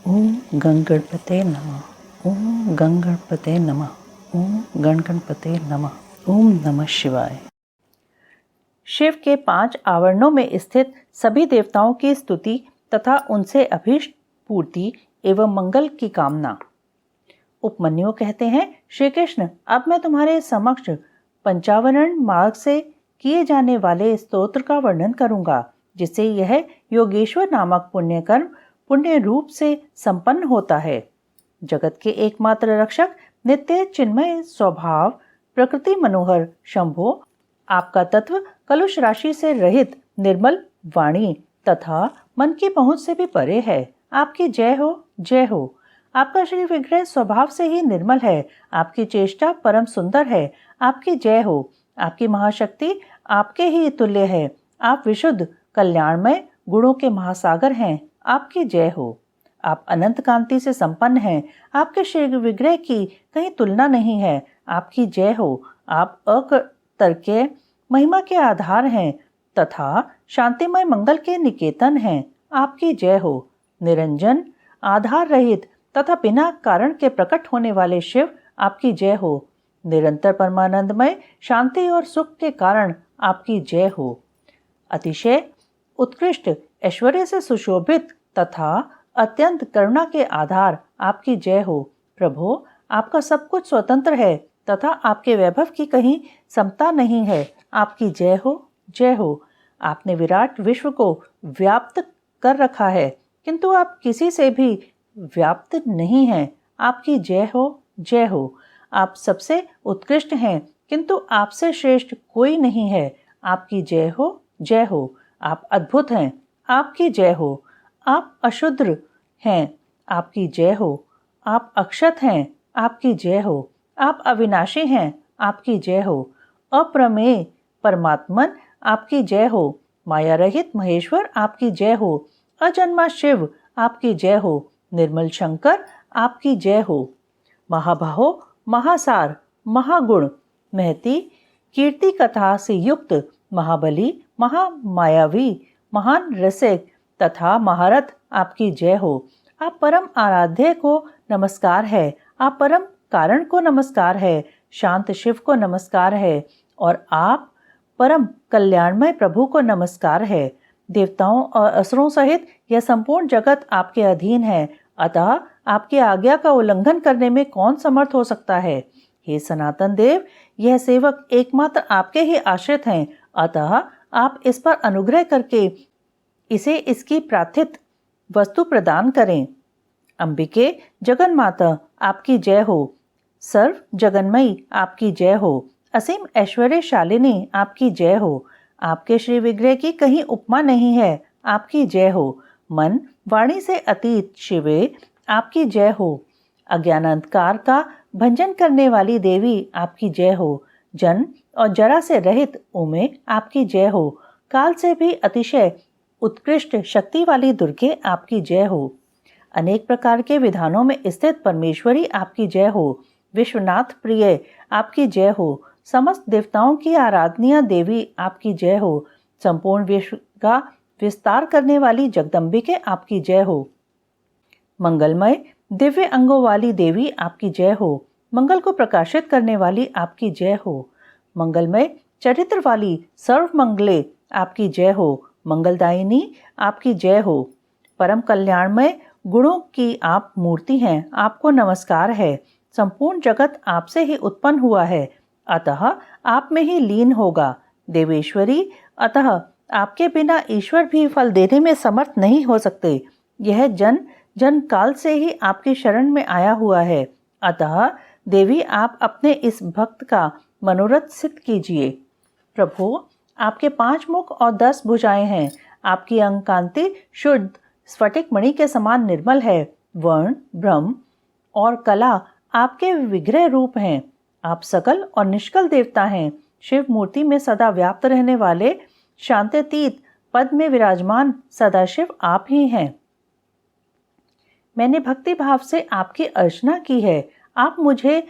ओम गणगणपते नमः। ओम गणगणपते नमः। ओम गणगणपते नमः। ओम नमः शिवाय। शिव के 5 आवरणों में स्थित सभी देवताओं की स्तुति तथा उनसे अभीष्ट पूर्ति एवं मंगल की कामना। उपमन्यु कहते हैं, श्री कृष्ण, अब मैं तुम्हारे समक्ष पंचावरण मार्ग से किए जाने वाले स्तोत्र का वर्णन करूंगा, जिससे यह योगेश्वर नामक पुण्य कर्म पुण्य रूप से संपन्न होता है। जगत के एकमात्र रक्षक, नित्य चिन्मय स्वभाव, प्रकृति मनोहर शंभो, आपका तत्व कलुष राशि से रहित निर्मल वाणी तथा मन की पहुंच से भी परे है। आपकी जय हो, जय हो। आपका श्री विग्रह स्वभाव से ही निर्मल है। आपकी चेष्टा परम सुंदर है। आपकी जय हो। आपकी महाशक्ति आपके ही तुल्य है। आप विशुद्ध कल्याणमय गुणों के महासागर हैं। आपकी जय हो। आप अनंत कांति से संपन्न हैं। आपके श्री विग्रह की कहीं तुलना नहीं है। आपकी जय हो। आप अतर्क्य महिमा के आधार हैं तथा शांतिमय मंगल के निकेतन हैं। आपकी जय हो। निरंजन, आधार रहित तथा बिना कारण के प्रकट होने वाले शिव, आपकी जय हो। निरंतर परमानंदमय शांति और सुख के कारण आपकी जय हो। अतिशय उत्कृष्ट ऐश्वर्य से सुशोभित तथा अत्यंत करुणा के आधार, आपकी जय हो। प्रभु, आपका सब कुछ स्वतंत्र है तथा आपके वैभव की कहीं समता नहीं है। आपकी जय हो, जय हो। आपने विराट विश्व को व्याप्त कर रखा है, किंतु आप किसी से भी व्याप्त नहीं हैं। आपकी जय हो, जय हो। आप सबसे उत्कृष्ट हैं, किंतु आपसे श्रेष्ठ कोई नहीं है। आपकी जय हो, जय हो। आप अद्भुत हैं। आपकी जय हो। आप अशुद्र हैं। आपकी जय हो। आप अक्षत हैं। आपकी जय हो। आप अविनाशी हैं। आपकी जय हो। अप्रमेय परमात्मन, आपकी जय हो। माया रहित महेश्वर, आपकी जय हो। अजन्मा शिव, आपकी जय हो। निर्मल शंकर, आपकी जय हो। महाबाहो, महासार, महागुण, महती कीर्ति कथा से युक्त, महाबली, महामायावी, महान रसिक तथा महारथ, आपकी जय हो। आप परम आराध्य को नमस्कार है। आप परम कारण को नमस्कार है। शांत शिव को नमस्कार है। और आप परम कल्याणमय प्रभु को नमस्कार है। देवताओं और असुरों सहित यह संपूर्ण जगत आपके अधीन है, अतः आपकी आज्ञा का उल्लंघन करने में कौन समर्थ हो सकता है। हे सनातन देव, यह सेवक एकमात्र आपके ही आश्रित हैं, अतः आप इस पर अनुग्रह करके इसे इसकी प्रार्थित वस्तु प्रदान करें। अंबिके, जगन्माता, आपकी जय हो। सर्व जगन्मयी, आपकी जय हो। असीम ऐश्वर्यशालिनी, आपकी जय हो। आपके श्री विग्रह की कहीं उपमा नहीं है। आपकी जय हो। मन वाणी से अतीत शिवे, आपकी जय हो। अज्ञान अंधकार का भंजन करने वाली देवी, आपकी जय हो। जन्म और जरा से रहित उमे, आपकी जय हो। काल से भी अतिशय उत्कृष्ट शक्ति वाली दुर्गे, आपकी जय हो। अनेक प्रकार के विधानों में स्थित परमेश्वरी, आपकी जय हो। विश्वनाथ प्रिय, आपकी जय हो। समस्त देवताओं की आराधनीय देवी, आपकी जय हो। संपूर्ण विश्व का विस्तार करने वाली जगदम्बिके, आपकी जय हो। मंगलमय दिव्य अंगों वाली देवी, आपकी जय हो। मंगल को प्रकाशित करने वाली, आपकी जय हो। मंगलमय चरित्र वाली सर्वमंगले, आपकी जय हो। मंगलदायिनी, आपकी जय हो। परम कल्याणमय गुणों की आप मूर्ति हैं, आपको नमस्कार है। संपूर्ण जगत आपसे ही उत्पन्न हुआ है, अतः आप में ही लीन होगा। देवेश्वरी, अतः आपके बिना ईश्वर भी फल देने में समर्थ नहीं हो सकते। यह जन जन काल से ही आपकी शरण में आया हुआ है, अतः देवी आप अपने इस भक्त का मनोरथ सिद्ध कीजिए। प्रभु, आपके 5 मुख और 10 भुजाएं हैं। आपकी अंग कांति शुद्ध स्फटिक मणि के समान निर्मल है। वर्ण, ब्रह्म और कला आपके विग्रह रूप हैं। आप सकल और निष्कल देवता हैं। शिव मूर्ति में सदा व्याप्त रहने वाले शांतितीत पद में विराजमान सदाशिव आप ही हैं। मैंने भक्ति भाव से आपकी अर्चना की है। आप मुझे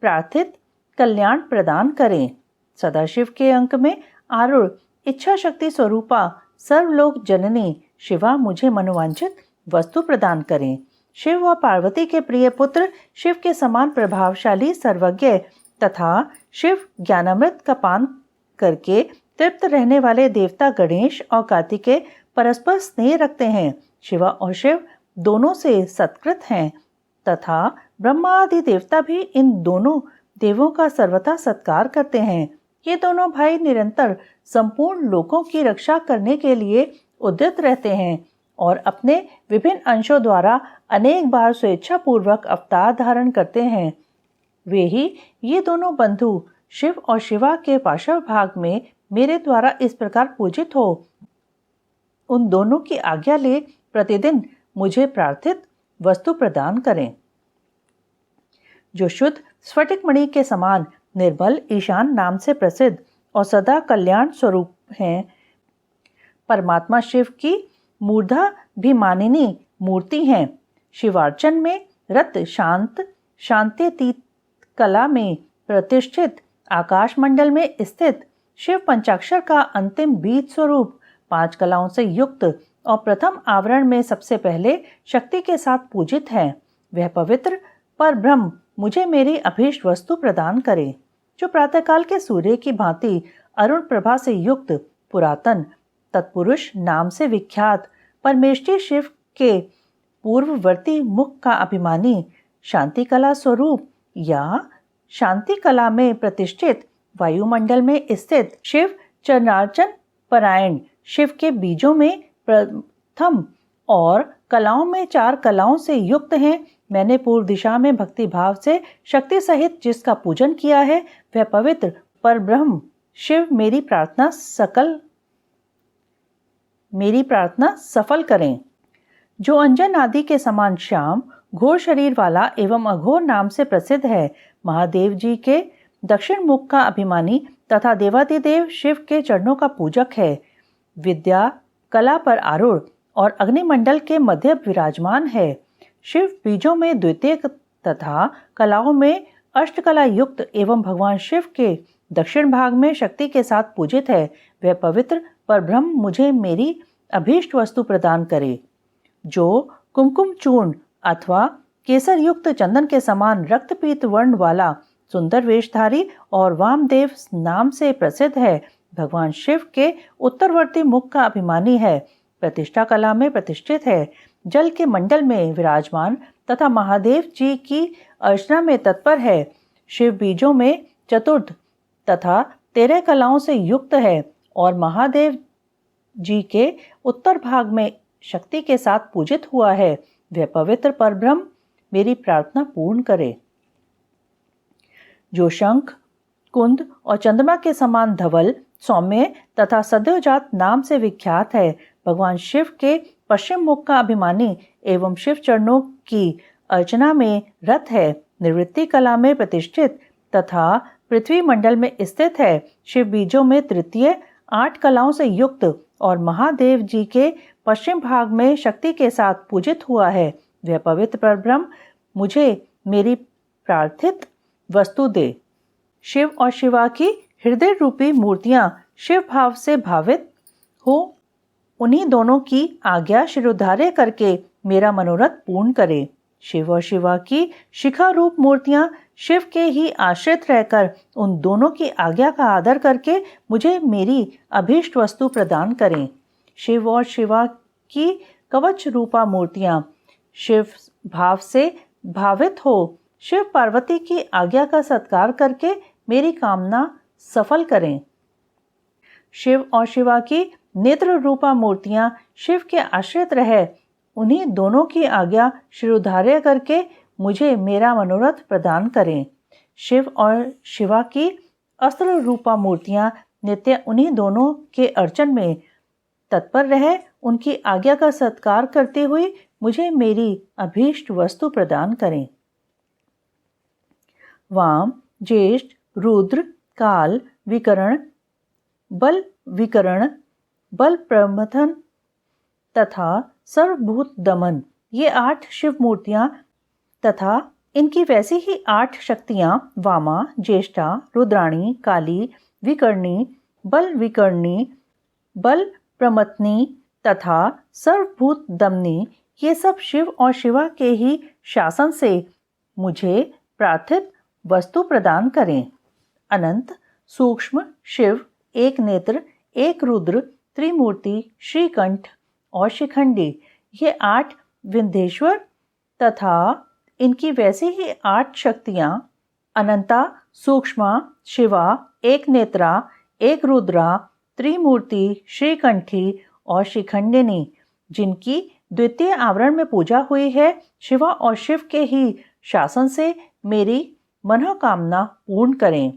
प्रार्थित कल्याण प्रदान करें। सदाशिव के अंक में आरूढ़ इच्छा शक्ति स्वरूपा सर्वलोक जननी शिवा मुझे मनोवांछित वस्तु प्रदान करें। शिव व पार्वती के प्रिय पुत्र, शिव के समान प्रभावशाली, सर्वज्ञ तथा शिव ज्ञानामृत का पान करके तृप्त रहने वाले देवता गणेश और कार्तिकेय परस्पर स्नेह रखते हैं। शिवा और शिव दोनों से सत्कृत हैं तथा ब्रह्मा आदि देवता भी इन दोनों देवों का सर्वथा सत्कार करते हैं। ये दोनों भाई निरंतर संपूर्ण लोकों की रक्षा करने के लिए उद्यत रहते हैं और अपने विभिन्न अंशों द्वारा अनेक बार स्वेच्छा पूर्वक अवतार धारण करते हैं। वे ही ये दोनों बंधु शिव और शिवा के पार्श्व भाग में मेरे द्वारा इस प्रकार पूजित हो, उन दोनों की आज्ञा ले प्रतिदिन मुझे प्रार्थित वस्तु प्रदान करें। जो शुद्ध स्फटिक मणि के समान निर्मल, ईशान नाम से प्रसिद्ध और सदा कल्याण स्वरूप हैं, परमात्मा शिव की मूर्धाभिमानिनी मूर्ति हैं। शिवार्चन में रत, शांत, शांत्यतीत कला में प्रतिष्ठित, आकाश मंडल में स्थित शिव पंचाक्षर का अंतिम बीज स्वरूप, 5 कलाओं से युक्त और प्रथम आवरण में सबसे पहले शक्ति के साथ पूजित है। वह पवित्र पर ब्रह्म मुझे मेरी अभीष्ट वस्तु प्रदान करे। जो प्रातःकाल के सूर्य की भांति अरुण प्रभा से युक्त, पुरातन, तत्पुरुष नाम से विख्यात परमेष्ठी शिव के पूर्ववर्ती मुख का अभिमानी, शांति कला स्वरूप या शांति कला में प्रतिष्ठित, वायुमंडल में स्थित शिव चरणार्चन परायण, शिव के बीजों में प्रथम और कलाओं में 4 कलाओं से युक्त हैं। मैंने पूर्व दिशा में भक्ति भाव से शक्ति सहित जिसका पूजन किया है, वह पवित्र पर ब्रह्म शिव मेरी प्रार्थना सफल करें। जो अंजन आदि के समान श्याम, घोर शरीर वाला एवं अघोर नाम से प्रसिद्ध है, महादेव जी के दक्षिण मुख का अभिमानी तथा देवादिदेव शिव के चरणों का पूजक है। विद्या कला पर आरूढ़ और अग्निमंडल के मध्य विराजमान है। शिव बीजों में द्वितीय तथा कलाओं में अष्टकला युक्त एवं भगवान शिव के दक्षिण भाग में शक्ति के साथ पूजित है। वह पवित्र पर ब्रह्म मुझे मेरी अभीष्ट वस्तु प्रदान करे। जो कुमकुम चूर्ण अथवा केसर युक्त चंदन के समान रक्तपीत वर्ण वाला सुंदर वेशधारी और वामदेव नाम से प्रसिद्ध है, भगवान शिव के उत्तरवर्ती मुख का अभिमानी है, प्रतिष्ठा कला में प्रतिष्ठित है, जल के मंडल में विराजमान तथा महादेव जी की अर्चना में तत्पर है। शिव बीजों में चतुर्थ तथा 13 कलाओं से युक्त है और महादेव जी के उत्तर भाग में शक्ति के साथ पूजित हुआ है। वह पवित्र परब्रह्म मेरी प्रार्थना पूर्ण करे। जो शंख, कुंद और चंद्रमा के समान धवल, सौम्य तथा सद्योजात नाम से विख्यात है, भगवान शिव के पश्चिम मुख का अभिमानी एवं शिव चरणों की अर्चना में रत है, निवृत्ति कला में प्रतिष्ठित तथा पृथ्वी मंडल में स्थित है। शिव बीजों में तृतीय 8 कलाओं से युक्त और महादेव जी के पश्चिम भाग में शक्ति के साथ पूजित हुआ है। वह पवित्र परब्रह्म मुझे मेरी प्रार्थित वस्तु दे। शिव और शिवा की हृदय रूपी मूर्तियां शिव भाव से भावित हो, उन्हीं दोनों की आज्ञा शिरोधार्य करके मेरा मनोरथ पूर्ण करे। शिव और शिवा की शिखा रूप मूर्तियां शिव के ही आश्रित रहकर उन दोनों की आज्ञा का आदर करके मुझे मेरी अभीष्ट वस्तु प्रदान करें। शिव और शिवा की कवच रूपा मूर्तियां शिव भाव से भावित हो, शिव पार्वती की आज्ञा का सत्कार करके मेरी कामना सफल करें। शिव और शिवा की नेत्र रूपा मूर्तियां शिव के आश्रित रहे, उन्हीं दोनों की आज्ञा शिरोधार्य करके मुझे मेरा मनोरथ प्रदान करें। शिव और शिवा की अस्त्र रूपा मूर्तियां नित्य उन्हीं दोनों के अर्चन में तत्पर रहे, उनकी आज्ञा का सत्कार करते हुए मुझे मेरी अभीष्ट वस्तु प्रदान करें। वाम, ज्येष्ठ, रुद्र, काल, विकर्ण, बल प्रमथन तथा सर्वभूत दमन, ये 8 शिव मूर्तियां तथा इनकी वैसी ही 8 शक्तियां वामा, ज्येष्ठा, रुद्राणी, काली, विकर्णी, बल प्रमथनी तथा सर्वभूत दमनी, ये सब शिव और शिवा के ही शासन से मुझे प्रार्थित वस्तु प्रदान करें। अनंत सूक्ष्म शिव, एक नेत्र, एक रुद्र, त्रिमूर्ति, श्रीकंठ और शिखंडी, ये 8 विंध्येश्वर तथा इनकी वैसी ही 8 शक्तियां अनंता, सूक्ष्मा, शिवा, एक नेत्रा, एक रुद्रा, त्रिमूर्ति, श्रीकंठी और शिखंडिनी, जिनकी द्वितीय आवरण में पूजा हुई है, शिवा और शिव के ही शासन से मेरी मनोकामना पूर्ण करें।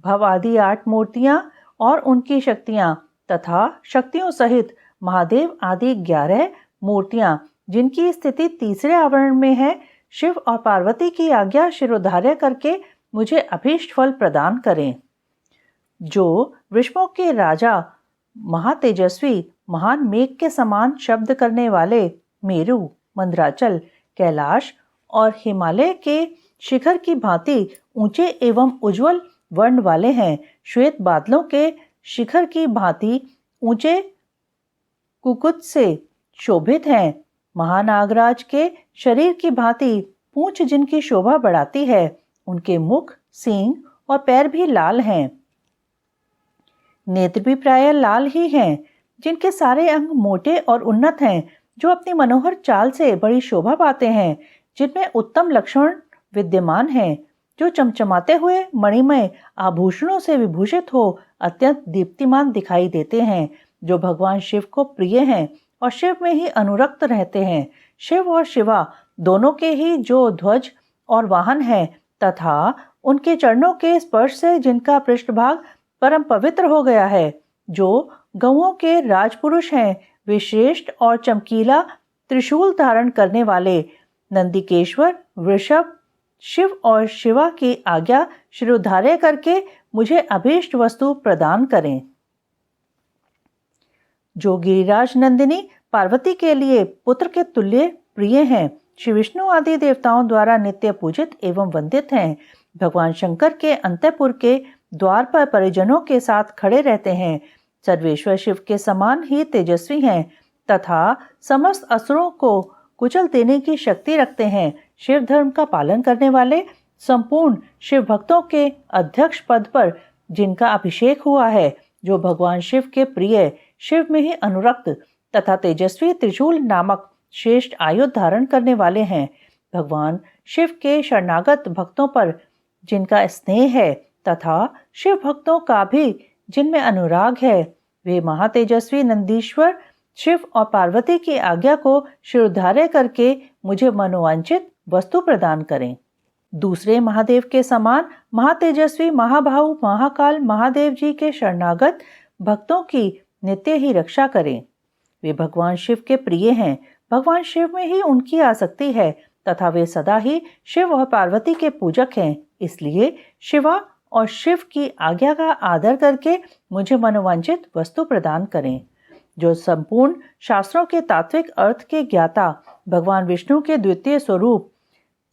भव आदि 8 मूर्तियां और उनकी शक्तियां तथा शक्तियों सहित महादेव आदि 11 मूर्तियां, जिनकी स्थिति तीसरे आवरण में है, शिव और पार्वती की आज्ञा शिरोधार्य करके मुझे अभीष्ट फल प्रदान करें। जो वृषभों के राजा, महातेजस्वी, महान मेघ के समान शब्द करने वाले मेरु, मंदराचल, कैलाश और हिमालय के शिखर की भांति ऊंचे एवं उज्जवल वर्ण वाले हैं, श्वेत बादलों के शिखर की भांति ऊंचे कुकुट से शोभित हैं, महानागराज के शरीर की भांति पूंछ जिनकी शोभा बढ़ाती है, उनके मुख, सींग और पैर भी लाल हैं। नेत्र भी प्रायः लाल ही हैं, जिनके सारे अंग मोटे और उन्नत हैं, जो अपनी मनोहर चाल से बड़ी शोभा पाते हैं, जिनमें उत्तम लक्षण विद्यमान हैं, जो चमचमाते हुए मणिमय आभूषणों से विभूषित हो अत्यंत दीप्तिमान दिखाई देते हैं, जो भगवान शिव को प्रिय हैं और शिव में ही अनुरक्त रहते हैं। शिव और शिवा दोनों के ही जो ध्वज और वाहन है तथा उनके चरणों के स्पर्श से जिनका पृष्ठभाग परम पवित्र हो गया है, जो गौओं के राजपुरुष हैं, वे श्रेष्ठ और चमकीला त्रिशूल धारण करने वाले नंदिकेश्वर वृषभ शिव और शिवा की आज्ञा शिरोधार्य करके मुझे अभीष्ट वस्तु प्रदान करें। जो गिरिराज नंदिनी पार्वती के लिए पुत्र के तुल्य प्रिय हैं, श्री विष्णु आदि देवताओं द्वारा नित्य पूजित एवं वंदित हैं, भगवान शंकर के अंतःपुर के द्वार पर परिजनों के साथ खड़े रहते हैं, सर्वेश्वर शिव के समान ही तेजस्वी हैं तथा समस्त असुरों को कुचल देने की शक्ति रखते हैं, शिव धर्म का पालन करने वाले संपूर्ण शिव भक्तों के अध्यक्ष पद पर जिनका अभिषेक हुआ है, जो भगवान शिव के प्रिय, शिव में ही अनुरक्त तथा तेजस्वी त्रिशूल नामक श्रेष्ठ आयुध धारण करने वाले हैं, भगवान शिव के शरणागत भक्तों पर जिनका स्नेह है तथा शिव भक्तों का भी जिनमें अनुराग है, वे महातेजस्वी नंदीश्वर शिव और पार्वती की आज्ञा को शिरोधार्य करके मुझे मनोवांछित वस्तु प्रदान करें। दूसरे महादेव के समान महातेजस्वी महाभाव महाकाल महादेव जी के शरणागत भक्तों की नित्य ही रक्षा करें। वे भगवान शिव के प्रिय हैं, भगवान शिव में ही उनकी आसक्ति है तथा वे सदा ही शिव और पार्वती के पूजक हैं, इसलिए शिवा और शिव की आज्ञा का आदर करके मुझे मनोवांछित वस्तु प्रदान करें। जो संपूर्ण शास्त्रों के तात्विक अर्थ के ज्ञाता भगवान विष्णु के द्वितीय स्वरूप,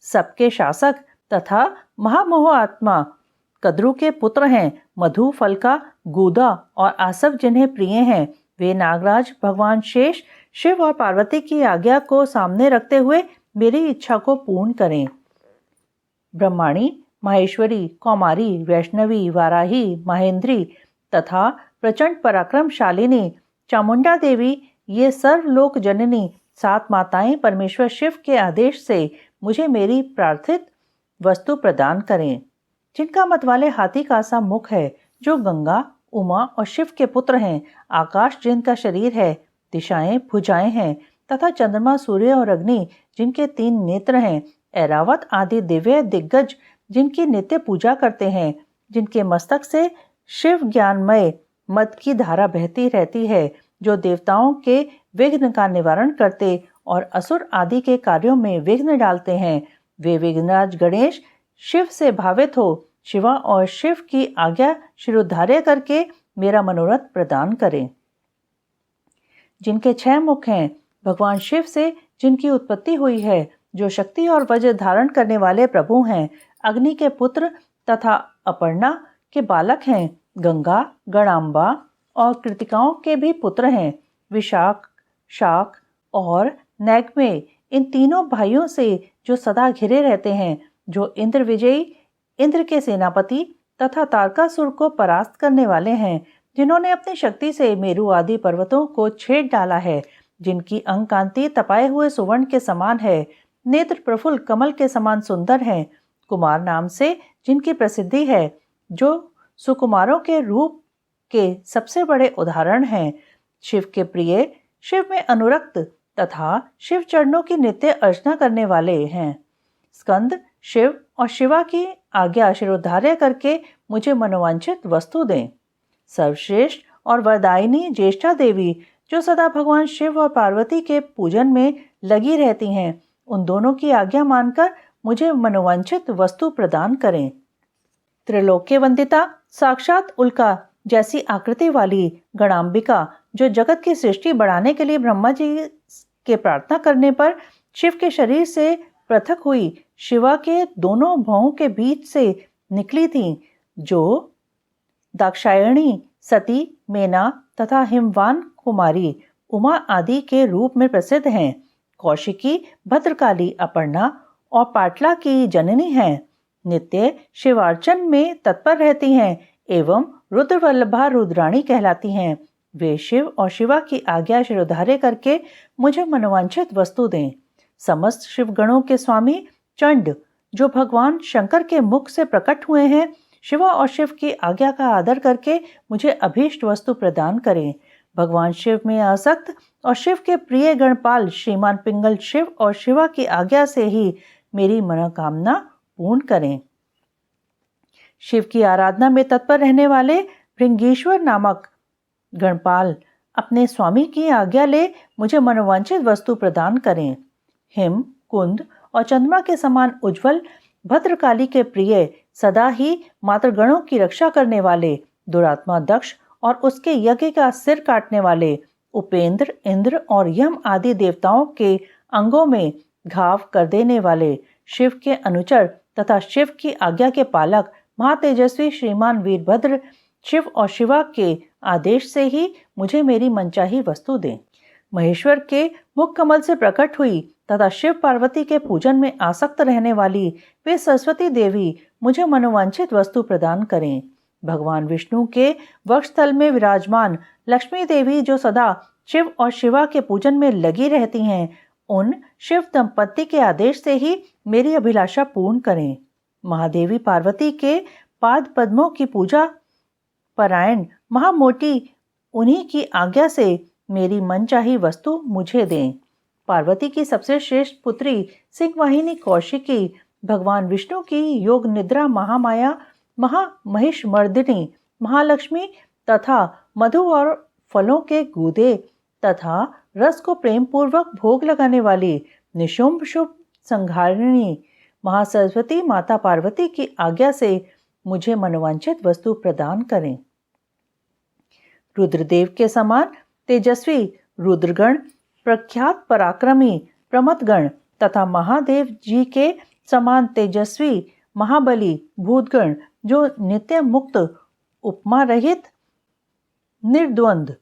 सबके शासक तथा महामोह आत्मा कद्रु के पुत्र हैं, मधु, फलका, गूदा और आसव जिन्हें प्रिय हैं, वे नागराज भगवान शेष शिव और पार्वती की आज्ञा को सामने रखते हुए मेरी इच्छा को पूर्ण करें। ब्रह्माणी, माहेश्वरी, कौमारी, वैष्णवी, वाराही, महेंद्री तथा प्रचंड पराक्रमशालिनी चामुंडा देवी, ये सर्वलोक जननी 7 माताएं परमेश्वर शिव के आदेश से मुझे मेरी प्रार्थित वस्तु प्रदान करें। जिनका मतवाले हाथी का सा मुख है, जो गंगा, उमा और शिव के पुत्र हैं, आकाश जिनका शरीर है, दिशाएं भुजाएं हैं तथा चंद्रमा, सूर्य और अग्नि जिनके 3 नेत्र हैं, ऐरावत आदि दिव्य दिग्गज जिनकी नित्य पूजा करते हैं, जिनके मस्तक से शिव ज्ञानमय मद की धारा बहती रहती है, जो देवताओं के विघ्न का निवारण करते और असुर आदि के कार्यों में विघ्न डालते हैं, वे विघ्नराज गणेश शिव से भावित हो शिवा और शिव की आज्ञा शिरोधार्य करके मेरा मनोरथ प्रदान करें। जिनके 6 मुख हैं, भगवान शिव से जिनकी उत्पत्ति हुई है, जो शक्ति और वज्र धारण करने वाले प्रभु हैं, अग्नि के पुत्र तथा अपर्णा के बालक हैं, गंगा, गणाम्बा और कृतिकाओं के भी पुत्र हैं, विशाख, शाक और नैगमे, इन तीनों भाइयों से जो सदा घिरे रहते हैं, जो इंद्र विजयी, इंद्र के सेनापति तथा तारकासुर को परास्त करने वाले हैं, जिन्होंने अपनी शक्ति से मेरु आदि पर्वतों को छेद डाला है, जिनकी अंग कांति तपाए हुए सुवर्ण के समान है, नेत्र प्रफुल्ल कमल के समान सुंदर हैं, कुमार नाम से जिनकी प्रसिद्धि है, जो सुकुमारों के रूप के सबसे बड़े उदाहरण हैं, शिव के प्रिय, शिव में अनुरक्त तथा शिव चरणों की नित्य अर्चना करने वाले हैं। स्कंद शिव और शिवा की आज्ञा शिरोधार्य करके मुझे मनोवांछित वस्तु दें। सर्वश्रेष्ठ और वरदायिनी ज्येष्ठा देवी, जो सदा भगवान शिव और पार्वती के पूजन में लगी रहती हैं, उन दोनों की आज्ञा मानकर मुझे मनोवांछित वस्तु प्रदान करें। त्रिलोक्य वंदिता, साक्षात उल्का जैसी आकृति वाली गणांबिका, जो जगत की सृष्टि बढ़ाने के लिए ब्रह्मा जी के प्रार्थना करने पर शिव के शरीर से पृथक हुई, शिवा के दोनों भौं के बीच से निकली थी, जो दाक्षायणी, सती, मेना तथा हिमवान कुमारी, उमा आदि के रूप में प्रसिद्ध हैं। कौशिकी, भद्रकाली, अपर्णा और पाटला की जननी हैं। नित्य शिवार्चन में तत्पर रहती हैं एवं रुद्रवल्लभा रुद्राणी कहलाती हैं। वे शिव और शिवा की आज्ञा शिरोधार्य करके मुझे मनोवांछित वस्तु दें। समस्त शिवगणों के स्वामी चंड, जो भगवान शंकर के मुख से प्रकट हुए हैं, शिवा और शिव की आज्ञा का आदर करके मुझे अभीष्ट वस्तु प्रदान करें। भगवान शिव में आसक्त और शिव के प्रिय गणपाल श्रीमान पिंगल शिव और शिवा की आज्ञा से ही मेरी मनोकामना पूर्ण करें। शिव की आराधना में तत्पर रहने वाले भृंगीश्वर नामक गणपाल अपने स्वामी की आज्ञा ले मुझे मनोवांछित वस्तु प्रदान करें। हिम, कुंद और चंद्रमा के समान उज्जवल भद्रकाली के प्रिय, सदा ही मातृगणों की रक्षा करने वाले दुरात्मा दक्ष और उसके यज्ञ का सिर काटने वाले उपेंद्र, इंद्र और यम आदि देवताओं के अंगों में घाव कर देने वाले शिव के अनुचर तथा शिव की आज्ञा के पालक महातेजस्वी श्रीमान वीरभद्र, शिव और शिवा के आदेश से ही मुझे मेरी मनचाही वस्तु दें। महेश्वर के मुख कमल से प्रकट हुई तथा शिव पार्वती के पूजन में आसक्त रहने वाली वे सरस्वती देवी मुझे मनोवांछित वस्तु प्रदान करें। भगवान विष्णु के वक्षस्थल में विराजमान लक्ष्मी देवी, जो सदा शिव और शिवा के पूजन में लगी रहती हैं, उन शिव दंपति के आदेश से ही मेरी अभिलाषा पूर्ण करें। महादेवी पार्वती के पाद पद्मों की पूजा परायण महामोटी, उन्हीं की आज्ञा से मेरी मनचाही वस्तु मुझे दें। पार्वती की सबसे श्रेष्ठ पुत्री सिंहवाहिनी कौशिकी, भगवान विष्णु की योग निद्रा महामाया, महामहिषमर्दिनी, महालक्ष्मी तथा मधु और फलों के गूदे तथा रस को प्रेम पूर्वक भोग लगाने वाली निशुंभ शुभ संहारिणी महासरस्वती माता पार्वती की आज्ञा से मुझे मनोवांछित वस्तु प्रदान करें। रुद्रदेव के समान तेजस्वी रुद्रगण, प्रख्यात पराक्रमी प्रमथगण तथा महादेव जी के समान तेजस्वी महाबली भूतगण, जो नित्य मुक्त, उपमा रहित, निर्द्वंद,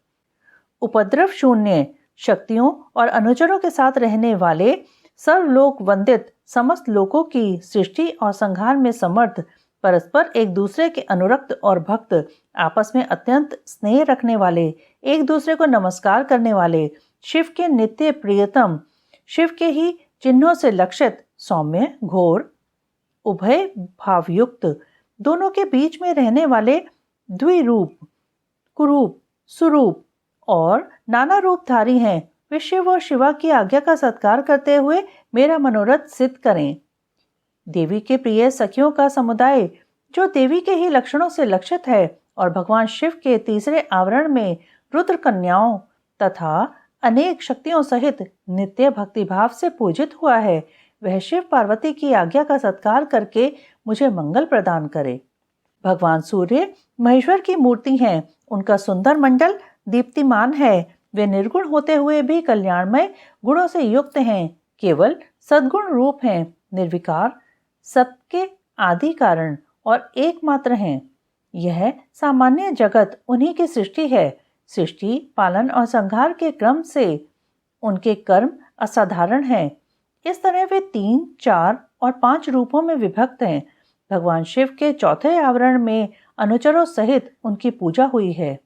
उपद्रव शून्य शक्तियों और अनुचरों के साथ रहने वाले, सर्वलोक वंदित, समस्त लोकों की सृष्टि और संहार में समर्थ, परस्पर एक दूसरे के अनुरक्त और भक्त, आपस में अत्यंत स्नेह रखने वाले, एक दूसरे को नमस्कार करने वाले, शिव के नित्य प्रियतम, शिव के ही चिन्हों से लक्षित, सौम्य, घोर, उभय भावयुक्त, दोनों के बीच में रहने वाले, द्विरूप, कुरूप, सुरूप और नाना रूपधारी हैं। वे शिव और शिवा की आज्ञा का सत्कार करते हुए मेरा मनोरथ सिद्ध करें। देवी के प्रिय सखियों का समुदाय, जो देवी के ही लक्षणों से लक्षित है और भगवान शिव के तीसरे आवरण में रुद्र कन्याओं तथा अनेक शक्तियों सहित नित्य भक्तिभाव से पूजित हुआ है, वह शिव पार्वती की आज्ञा का सत्कार करके मुझे मंगल प्रदान करे। भगवान सूर्य महेश्वर की मूर्ति हैं। उनका सुंदर मंडल दीप्तिमान है। वे निर्गुण होते हुए भी कल्याणमय गुणों से युक्त हैं, केवल सद्गुण रूप हैं, निर्विकार, सबके आदि कारण और एकमात्र हैं। यह सामान्य जगत उन्हीं की सृष्टि है। सृष्टि, पालन और संहार के क्रम से उनके कर्म असाधारण हैं। इस तरह वे 3, 4 और 5 रूपों में विभक्त हैं। भगवान शिव के चौथे आवरण में अनुचरों सहित उनकी पूजा हुई है।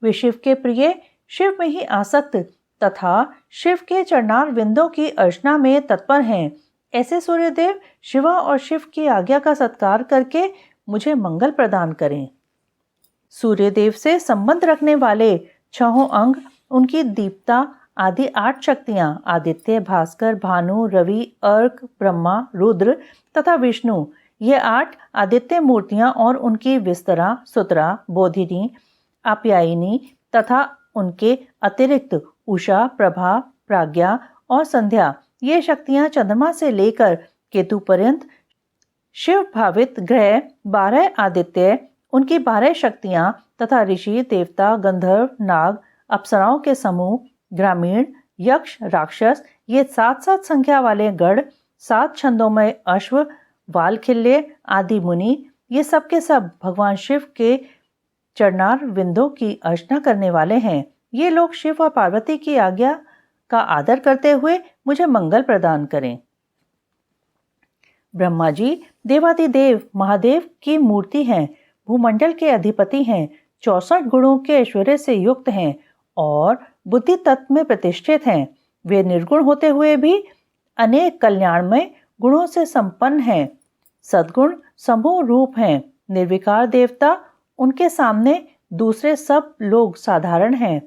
वे शिव के प्रिय, शिव में ही आसक्त तथा शिव के चरणार विंदों की अर्चना में तत्पर हैं। ऐसे सूर्यदेव शिवा और शिव की आज्ञा का सत्कार करके मुझे मंगल प्रदान करें। सूर्यदेव से संबंध रखने वाले 6 अंग, उनकी दीप्ता आदि 8 शक्तियां आदित्य, भास्कर, भानु, रवि, अर्क, ब्रह्मा, रुद्र तथा विष्णु, ये 8 आदित्य मूर्तियां और उनकी विस्तरा, सुतरा, बोधिनी, आप्यायिनी तथा उनके अतिरिक्त उषा, प्रभा, प्राज्ञा और संध्या, ये शक्तियां चंद्रमा से लेकर केतु पर्यंत, शिव भावित ग्रह 12 आदित्य, उनकी 12 शक्तियां तथा ऋषि, देवता, गंधर्व, नाग, अप्सराओं के समूह, ग्रामीण, यक्ष, राक्षस, ये 7-7 संख्या वाले गढ़, 7 छंदोमय अश्व, वालखिल्य आदि मुनि, ये सब के सब भगवान शिव के चरणार विंदों की अर्चना करने वाले हैं। ये लोग शिव और पार्वती की आज्ञा का आदर करते हुए मुझे मंगल प्रदान करें। ब्रह्मा जी देवादिदेव महादेव की मूर्ति हैं, भूमंडल के अधिपति हैं, 64 गुणों के ऐश्वर्य से युक्त हैं और बुद्धि तत्व में प्रतिष्ठित हैं। वे निर्गुण होते हुए भी अनेक कल्याणमय गुणों से संपन्न हैं, सद्गुण समूह रूप हैं। निर्विकार देवता, उनके सामने दूसरे सब लोग साधारण हैं।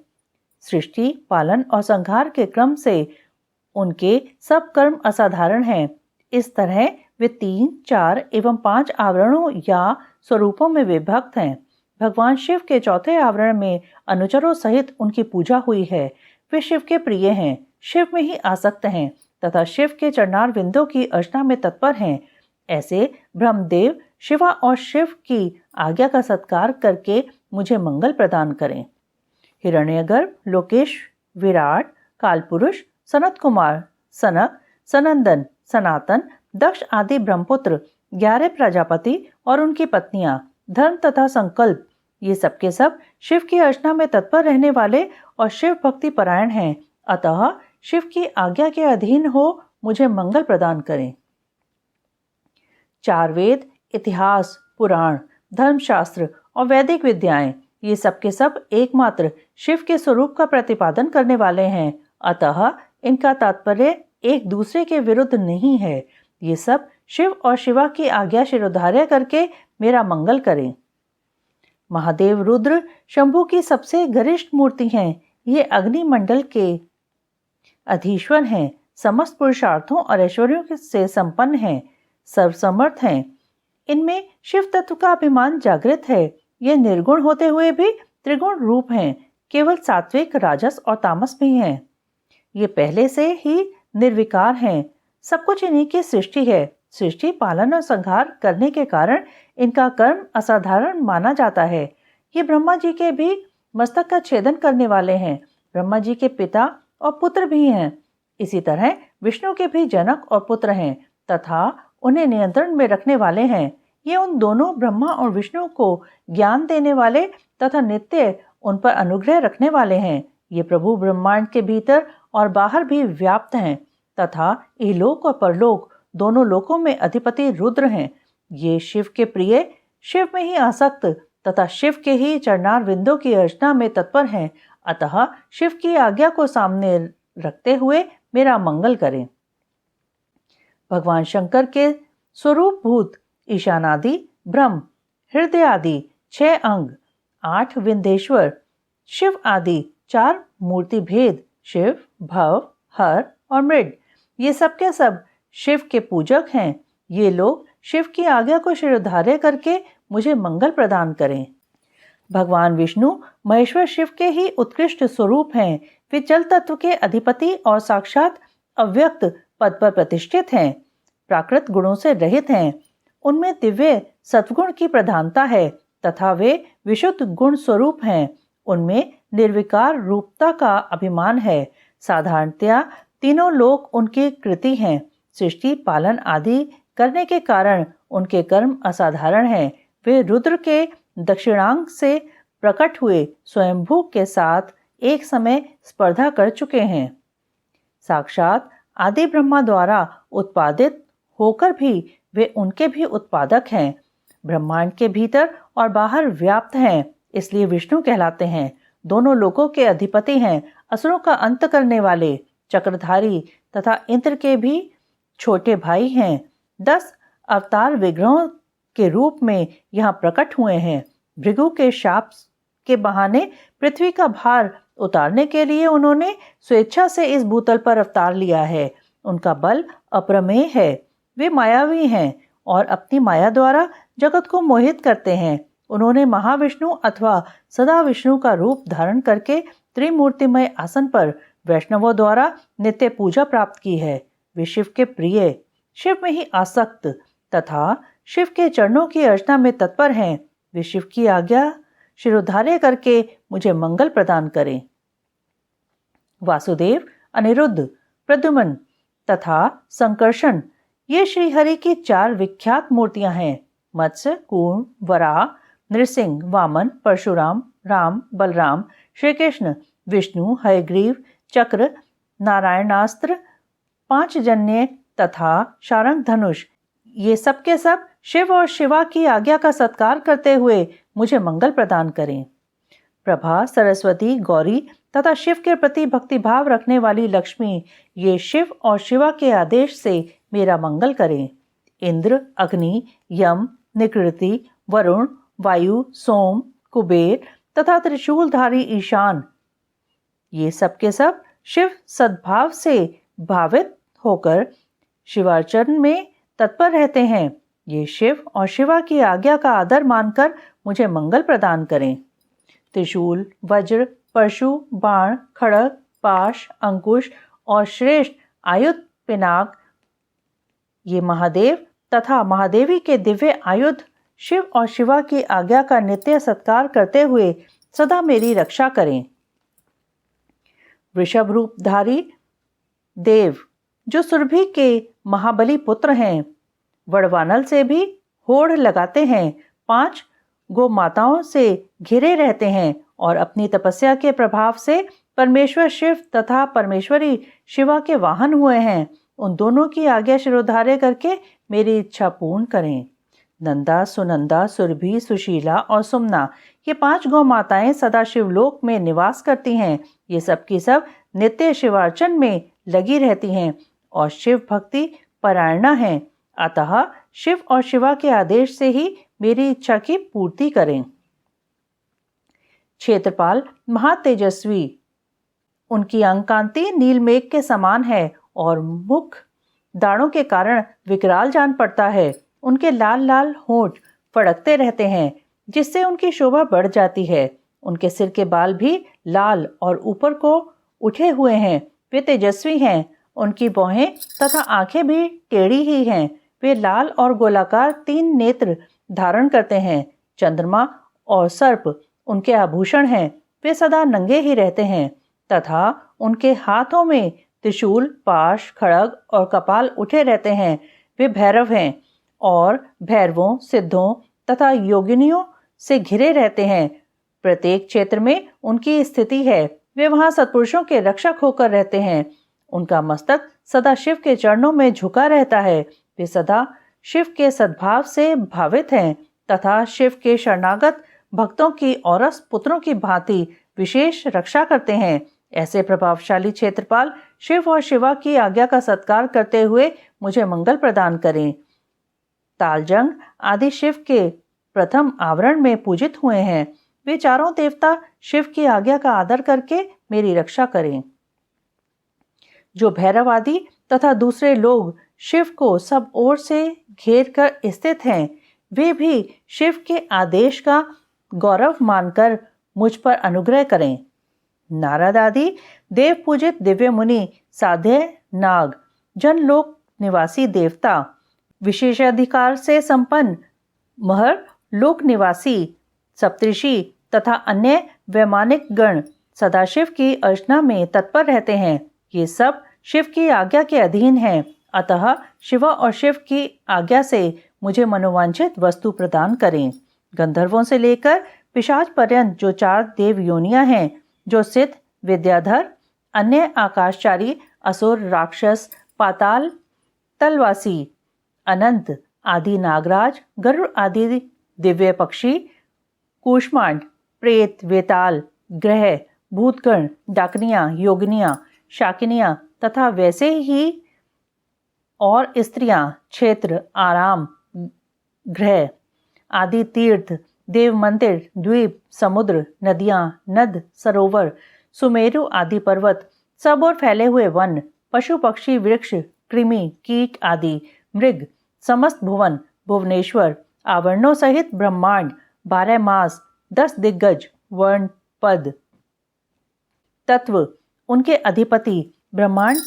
सृष्टि, पालन और संहार के क्रम से उनके सब कर्म असाधारण हैं। इस तरह वे 3, 4 एवं 5 आवरणों या स्वरूपों में विभक्त हैं। भगवान शिव के चौथे आवरण में अनुचरों सहित उनकी पूजा हुई है। वे शिव के प्रिय हैं, शिव में ही आसक्त हैं तथा शिव के चरणार विंदों की अर्चना में तत्पर हैं। ऐसे ब्रह्मदेव शिवा और शिव की आज्ञा का सत्कार करके मुझे मंगल प्रदान करें। हिरण्यगर्भ, लोकेश, विराट, कालपुरुष, सनत कुमार, सनक, सनंदन, सनातन, दक्ष आदि ब्रह्मपुत्र, 11 प्रजापति और उनकी पत्नियां, धर्म तथा संकल्प, ये सब के सब शिव की अर्चना में तत्पर रहने वाले और शिव भक्ति परायण हैं। अतः शिव की आज्ञा के अधीन हो मुझे मंगल प्रदान करें। 4 वेद, इतिहास, पुराण, धर्मशास्त्र और वैदिक विद्याएं, ये सब के सब एकमात्र शिव के स्वरूप का प्रतिपादन करने वाले हैं। अतः इनका तात्पर्य एक दूसरे के विरुद्ध नहीं है। ये सब शिव और शिवा की आज्ञा शिरोधार्य करके मेरा मंगल करें। महादेव रुद्र शंभु की सबसे गरिष्ठ मूर्ति हैं। ये अग्नि मंडल के अधीश्वर हैं, समस्त पुरुषार्थों और ऐश्वर्यों से संपन्न हैं, सर्वसमर्थ हैं। इनमें शिव तत्व का अभिमान जागृत है। ये निर्गुण होते हुए भी त्रिगुण रूप हैं, केवल सात्विक, राजस और तामस भी हैं। ये पहले से ही निर्विकार हैं। सब कुछ इन्हीं की सृष्टि है। सृष्टि, पालन और संहार करने के कारण इनका कर्म असाधारण माना जाता है। ये ब्रह्मा जी के भी मस्तक का छेदन करने वाले हैं। ब्रह्मा जी के पिता और पुत्र भी हैं। इसी तरह विष्णु के भी जनक और पुत्र हैं तथा उन्हें नियंत्रण में रखने वाले हैं। ये उन दोनों ब्रह्मा और विष्णु को ज्ञान देने वाले तथा नित्य उन पर अनुग्रह रखने वाले हैं। ये प्रभु ब्रह्मांड के भीतर और बाहर भी व्याप्त हैं तथा इहलोक और परलोक दोनों लोकों में अधिपति रुद्र हैं। ये शिव के प्रिय, शिव में ही आसक्त तथा शिव के ही चरणार विंदों की अर्चना में तत्पर हैं। अतः शिव की आज्ञा को सामने रखते हुए मेरा मंगल करें। भगवान शंकर के स्वरूप भूत ईशानादि, ब्रह्म, हृदय आदि 6 अंग, 8 विंध्येश्वर, शिव आदि 4 मूर्ति भेद, शिव, भव, हर और मृड, ये सब के सब शिव के पूजक हैं। ये लोग शिव की आज्ञा को शिरोधार्य करके मुझे मंगल प्रदान करें। भगवान विष्णु महेश्वर शिव के ही उत्कृष्ट स्वरूप हैं। वे जल तत्व के अधिपति और साक्षात अव्यक्त पद पर प्रतिष्ठित हैं। प्राकृत गुणों से रहित हैं। उनमें दिव्य सत्वगुण की प्रधानता है तथा वे विशुद्ध गुण स्वरूप हैं। उनमें निर्विकार रूपता का अभिमान है। साधारणतया तीनों लोक उनकी कृति हैं। सृष्टि, पालन आदि करने के कारण उनके कर्म असाधारण हैं। वे रुद्र के दक्षिणांग से प्रकट हुए स्वयंभू के साथ एक समय स्पर्धा कर चुके हैं। साक्षात आदि ब्रह्मा द्वारा उत्पादित होकर भी वे उनके भी उत्पादक हैं। ब्रह्मांड के भीतर और बाहर व्याप्त हैं, इसलिए विष्णु कहलाते हैं। दोनों लोकों के अधिपति हैं, असुरों का अंत करने वाले, चक्रधारी तथा इंद्र के भी छोटे भाई हैं। 10 अवतार विग्रहों के रूप में यहाँ प्रकट हुए हैं। भृगु के शाप के बहाने पृथ्वी का भार उतारने के लिए उन्होंने स्वेच्छा से इस भूतल पर अवतार लिया है। उनका बल अप्रमेय है। वे मायावी हैं और अपनी माया द्वारा जगत को मोहित करते हैं। उन्होंने महाविष्णु अथवा सदा विष्णु का रूप धारण करके त्रिमूर्तिमय आसन पर वैष्णवों द्वारा नित्य पूजा प्राप्त की है। वे शिव के प्रिय, शिव में ही आसक्त तथा शिव के चरणों की अर्चना में तत्पर हैं। वे शिव की आज्ञा शिरोधार्य करके मुझे मंगल प्रदान करें। वासुदेव, अनिरुद्ध, प्रद्युम्न तथा संकर्षण ये श्रीहरि की 4 विख्यात मूर्तियां हैं। मत्स्य, कूर्म, वराह, नृसिंह, वामन, परशुराम, राम, बलराम, श्री कृष्ण, विष्णु, हयग्रीव, चक्र, नारायणास्त्र, 5 जन्य तथा शारंग धनुष ये सब के सब शिव और शिवा की आज्ञा का सत्कार करते हुए मुझे मंगल प्रदान करें। प्रभा, सरस्वती, गौरी तथा शिव के प्रति भक्तिभाव रखने वाली लक्ष्मी ये शिव और शिवा के आदेश से मेरा मंगल करें। इंद्र, अग्नि, यम, निकृति, वरुण, वायु, सोम, कुबेर तथा त्रिशूलधारी ईशान ये सब के सब शिव सद्भाव से भावित होकर शिवार्चन में तत्पर रहते हैं। ये शिव और शिवा की आज्ञा का आदर मानकर मुझे मंगल प्रदान करें। त्रिशूल, वज्र, परशु, बाण, खड़ग, पाश, अंकुश और श्रेष्ठ आयुध पिनाक ये महादेव तथा महादेवी के दिव्य आयुध शिव और शिवा की आज्ञा का नित्य सत्कार करते हुए सदा मेरी रक्षा करें। वृषभ रूपधारी देव जो सुरभि के महाबली पुत्र हैं, वड़वानल से भी होड़ लगाते हैं, 5 गो माताओं से घिरे रहते हैं और अपनी तपस्या के प्रभाव से परमेश्वर शिव तथा परमेश्वरी शिवा के वाहन हुए हैं। उन दोनों की आज्ञा शिरोधार्य करके मेरी इच्छा पूर्ण करें। नंदा, सुनंदा, सुरभि, सुशीला और सुमना ये 5 गौ माताएं सदा शिवलोक में निवास करती हैं। ये सब की सब नित्य शिवार्चन में लगी रहती हैं और शिव भक्ति परायणा हैं। अतः शिव और शिवा के आदेश से ही मेरी इच्छा की पूर्ति करें। क्षेत्रपाल महातेजस्वी, उनकी अंग कांति नीलमेघ के समान है और मुख दाढ़ों के कारण विकराल जान पड़ता है। उनके लाल लाल होंठ फड़कते रहते हैं, जिससे उनकी शोभा बढ़ जाती है। उनके सिर के बाल भी लाल और ऊपर को उठे हुए हैं। वे तेजस्वी हैं। उनकी भौहें तथा आंखें भी टेढ़ी ही हैं। वे लाल और गोलाकार 3 नेत्र धारण करते हैं। चंद्रमा और सर्प उनके आभूषण हैं। वे सदा नंगे ही रहते हैं तथा उनके हाथों में त्रिशूल, पाश, खड़ग और कपाल उठे रहते हैं। वे भैरव हैं और भैरवों, सिद्धों तथा योगिनियों से घिरे रहते हैं। प्रत्येक क्षेत्र में उनकी स्थिति है। वे वहां सत्पुरुषों के रक्षक होकर रहते हैं। उनका मस्तक सदा शिव के चरणों में झुका रहता है। वे सदा शिव के सद्भाव से भावित हैं तथा शिव के शरणागत भक्तों की औरस पुत्रों की भांति विशेष रक्षा करते हैं। ऐसे प्रभावशाली क्षेत्रपाल शिव और शिवा की आज्ञा का सत्कार करते हुए मुझे मंगल प्रदान करें। तालजंग आदि शिव के प्रथम आवरण में पूजित हुए हैं। वे चारों देवता शिव की आज्ञा का आदर करके मेरी रक्षा करें। जो भैरव आदि तथा दूसरे लोग शिव को सब ओर से घेर कर स्थित हैं, वे भी शिव के आदेश का गौरव मानकर मुझ पर अनुग्रह करें। नारद आदि देव पूजित दिव्य मुनि, साध्य नाग, जनलोक निवासी देवता, विशेषाधिकार से संपन्न महर लोक निवासी सप्तऋषि तथा अन्य वैमानिक गण सदाशिव की अर्चना में तत्पर रहते हैं। ये सब शिव की आज्ञा के अधीन हैं। अतः शिवा और शिव की आज्ञा से मुझे मनोवांछित वस्तु प्रदान करें। गंधर्वों से लेकर पिशाच पर्यंत जो 4 देव योनियां हैं, जो सिद्ध, विद्याधर, अन्य आकाशचारी, असुर, राक्षस, पाताल तलवासी, अनंत आदि नागराज, गरुड़ आदि दिव्य पक्षी, कूष्मांड, प्रेत, वेताल, ग्रह, भूतगण, डाकनियां, योगिनियां, शाकिनियां तथा वैसे ही और स्त्रियां, क्षेत्र, आराम, ग्रह आदि तीर्थ, देव मंदिर, द्वीप, समुद्र, नदियां, नद, सरोवर, सुमेरु आदि पर्वत, सब और फैले हुए वन, पशु पक्षी, वृक्ष, कृमि, कीट आदि, मृग, समस्त भुवन, भुवनेश्वर, आवरणों सहित ब्रह्मांड, 12 मास, 10 दिग्गज, वर्ण, पद, तत्व, उनके अधिपति, ब्रह्मांड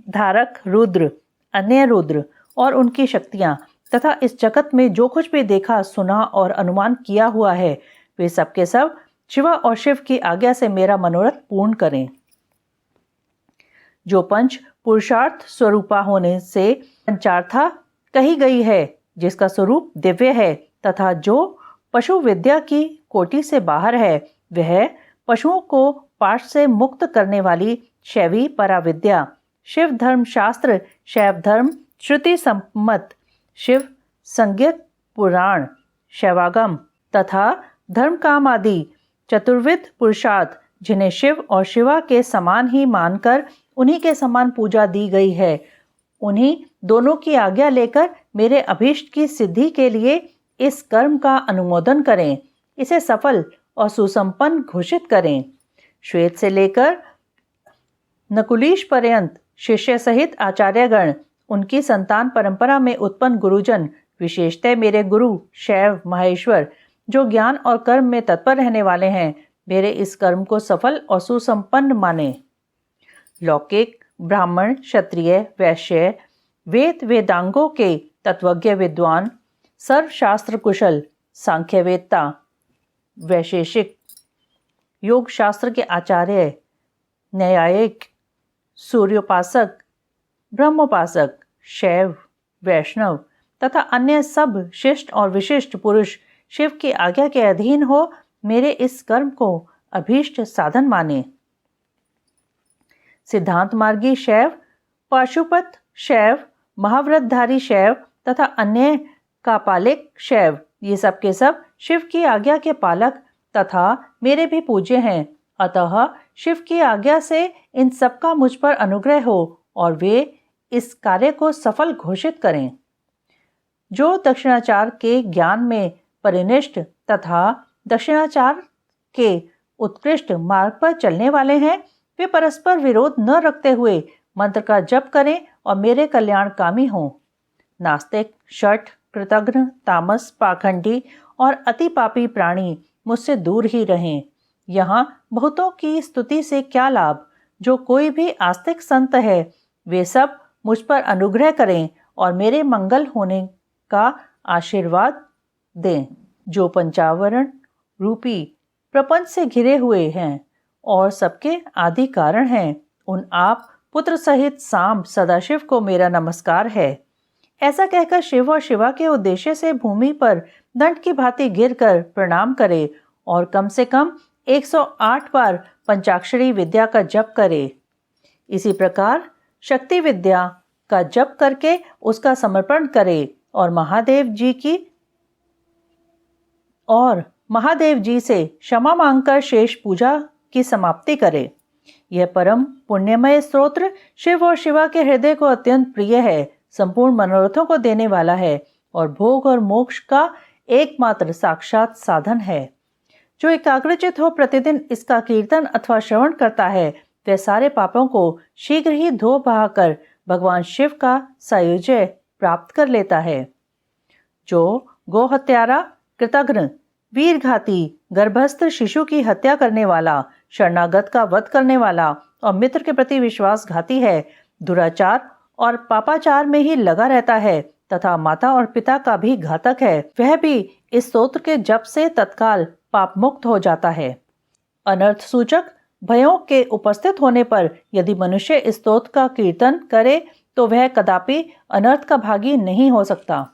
धारक रुद्र, अन्य रुद्र और उनकी शक्तियां तथा इस जगत में जो कुछ भी देखा, सुना और अनुमान किया हुआ है, वे सब के सब शिवा और शिव की आज्ञा से मेरा मनोरथ पूर्ण करें। जो पंच पुरुषार्थ स्वरूपा होने से पंचार्था कही गई है, जिसका स्वरूप दिव्य है तथा जो पशु विद्या की कोटि से बाहर है, वह पशुओं को पाश से मुक्त करने वाली शैवी पराविद्या, शिव धर्म शास्त्र, शैव धर्म श्रुति सम्मत, शिव संज्ञक पुराण, शैवागम तथा धर्म काम आदि चतुर्विध पुरुषार्थ, जिन्हें शिव और शिवा के समान ही मानकर उन्हीं के समान पूजा दी गई है, उन्हीं दोनों की आज्ञा लेकर मेरे अभीष्ट की सिद्धि के लिए इस कर्म का अनुमोदन करें, इसे सफल और सुसंपन्न घोषित करें। श्वेत से लेकर नकुलीश पर्यंत शिष्य सहित आचार्यगण, उनकी संतान परंपरा में उत्पन्न गुरुजन, विशेषतः मेरे गुरु शैव महेश्वर, जो ज्ञान और कर्म में तत्पर रहने वाले हैं, मेरे इस कर्म को सफल और सुसंपन्न माने। लौकिक ब्राह्मण, क्षत्रिय, वैश्य, वेद वेदांगों के तत्वज्ञ विद्वान, सर्वशास्त्र कुशल, सांख्यवेत्ता, वैशेषिक, योग शास्त्र के आचार्य, न्यायिक, सूर्योपासक, ब्रह्मोपासक, शैव, वैष्णव तथा अन्य सब शिष्ट और विशिष्ट पुरुष शिव की आज्ञा के अधीन हो मेरे इस कर्म को अभीष्ट साधन माने। सिद्धांत मार्गी शैव, पाशुपत शैव, महाव्रतधारी शैव तथा अन्य कापालिक शैव, ये सब के सब शिव की आज्ञा के पालक तथा मेरे भी पूज्य हैं। अतः शिव की आज्ञा से इन सब का मुझ पर अनुग्रह हो और वे इस कार्य को सफल घोषित करें। जो दक्षिणाचार के ज्ञान में परिनिष्ठ तथा दक्षिणाचार के उत्कृष्ट मार्ग पर चलने वाले हैं, वे परस्पर विरोध न रखते हुए मंत्र का जप करें और मेरे कल्याणकामी हों। नास्तिक, शठ, कृतघ्न, तामस, पाखंडी और अति पापी प्राणी मुझसे दूर ही रहें। यहाँ बहुतों की स्तुति से क्या लाभ। जो कोई भी आस्तिक संत है, वे सब मुझ पर अनुग्रह करें और मेरे मंगल होने का आशीर्वाद दें। जो पंचावरण रूपी प्रपंच से घिरे हुए हैं और सबके आदि कारण हैं, उन आप पुत्र सहित सांब सदाशिव को मेरा नमस्कार है। ऐसा कहकर शिव और शिवा के उद्देश्य से भूमि पर दंड की भांति गिरकर प्रणाम करे और कम से कम 108 बार पंचाक्षरी विद्या का जप करे। इसी प्रकार शक्ति विद्या का जप करके उसका समर्पण करे और महादेव जी से क्षमा मांगकर शेष पूजा की समाप्ति करे। यह परम पुण्यमय स्तोत्र शिव और शिवा के हृदय को अत्यंत प्रिय है, संपूर्ण मनोरथों को देने वाला है और भोग और मोक्ष का एकमात्र साक्षात साधन है। जो एकाग्रचित हो प्रतिदिन इसका कीर्तन अथवा श्रवण करता है, वह सारे पापों को शीघ्र ही धो बहाकर भगवान शिव का सायुज्य प्राप्त कर लेता है। जो गो हत्यारा, कृतघ्न, वीरघाती, गर्भस्थ शिशु की हत्या करने वाला, शरणागत का वध करने वाला और मित्र के प्रति विश्वासघाती है, दुराचार और पापाचार में ही लगा रहता है तथा माता और पिता का भी घातक है, वह भी इस स्तोत्र के जप से तत्काल पाप मुक्त हो जाता है। अनर्थ सूचक भयों के उपस्थित होने पर यदि मनुष्य इस स्तोत्र का कीर्तन करे तो वह कदापि अनर्थ का भागी नहीं हो सकता।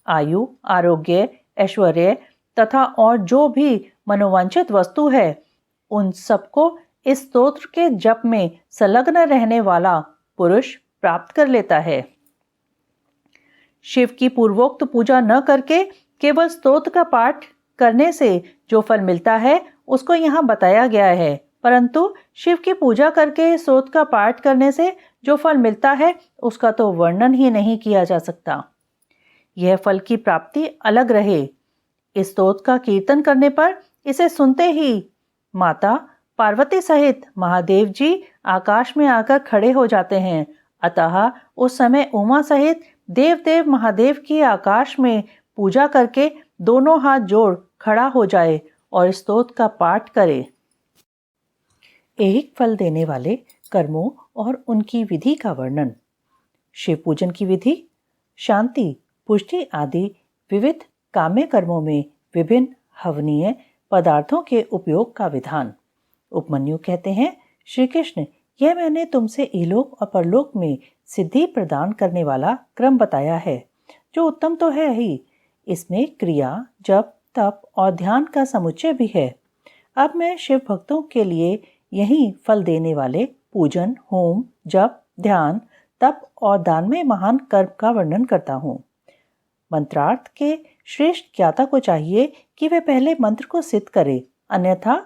आयु, आरोग्य, ऐश्वर्य, तथा और जो भी मनोवांछित वस्तु है उन सबको इस स्तोत्र के जप में संलग्न रहने वाला पुरुष प्राप्त कर लेता है। शिव की पूर्वोक्त पूजा न करके केवल स्तोत्र का पाठ करने से जो फल मिलता है उसको यहाँ बताया गया है, परंतु शिव की पूजा करके स्तोत्र का पाठ करने से जो फल मिलता है उसका तो वर्णन ही नहीं किया जा सकता। यह फल की प्राप्ति अलग रहे। इस स्तोत्र का कीर्तन करने पर इसे सुनते ही माता पार्वती सहित महादेव जी आकाश में आकर खड़े हो जाते हैं। अतः उस समय उमा सहित देव महादेव की आकाश में पूजा करके दोनों हाथ जोड़ खड़ा हो जाए और स्तोत्र का पाठ करे। एक फल देने वाले कर्मों और उनकी विधि का वर्णन। शिव पूजन की विधि। शांति, पुष्टि आदि विविध काम्य कर्मों में विभिन्न हवनीय पदार्थों के उपयोग का विधान। उपमन्यु कहते हैं, श्री कृष्ण, यह मैंने तुमसे इहलोक और परलोक में सिद्धि प्रदान करने वाला क्रम बताया है, जो उत्तम तो है ही। इसमें क्रिया, जप, तप और ध्यान का समुच्चय भी है। अब मैं शिव भक्तों के लिए यही फल देने वाले पूजन, होम, जप, ध्यान, तप और दान में महान कर्म का वर्णन करता हूँ। मंत्रार्थ के श्रेष्ठ ज्ञाता को चाहिए कि वह पहले मंत्र को सिद्ध करे, अन्यथा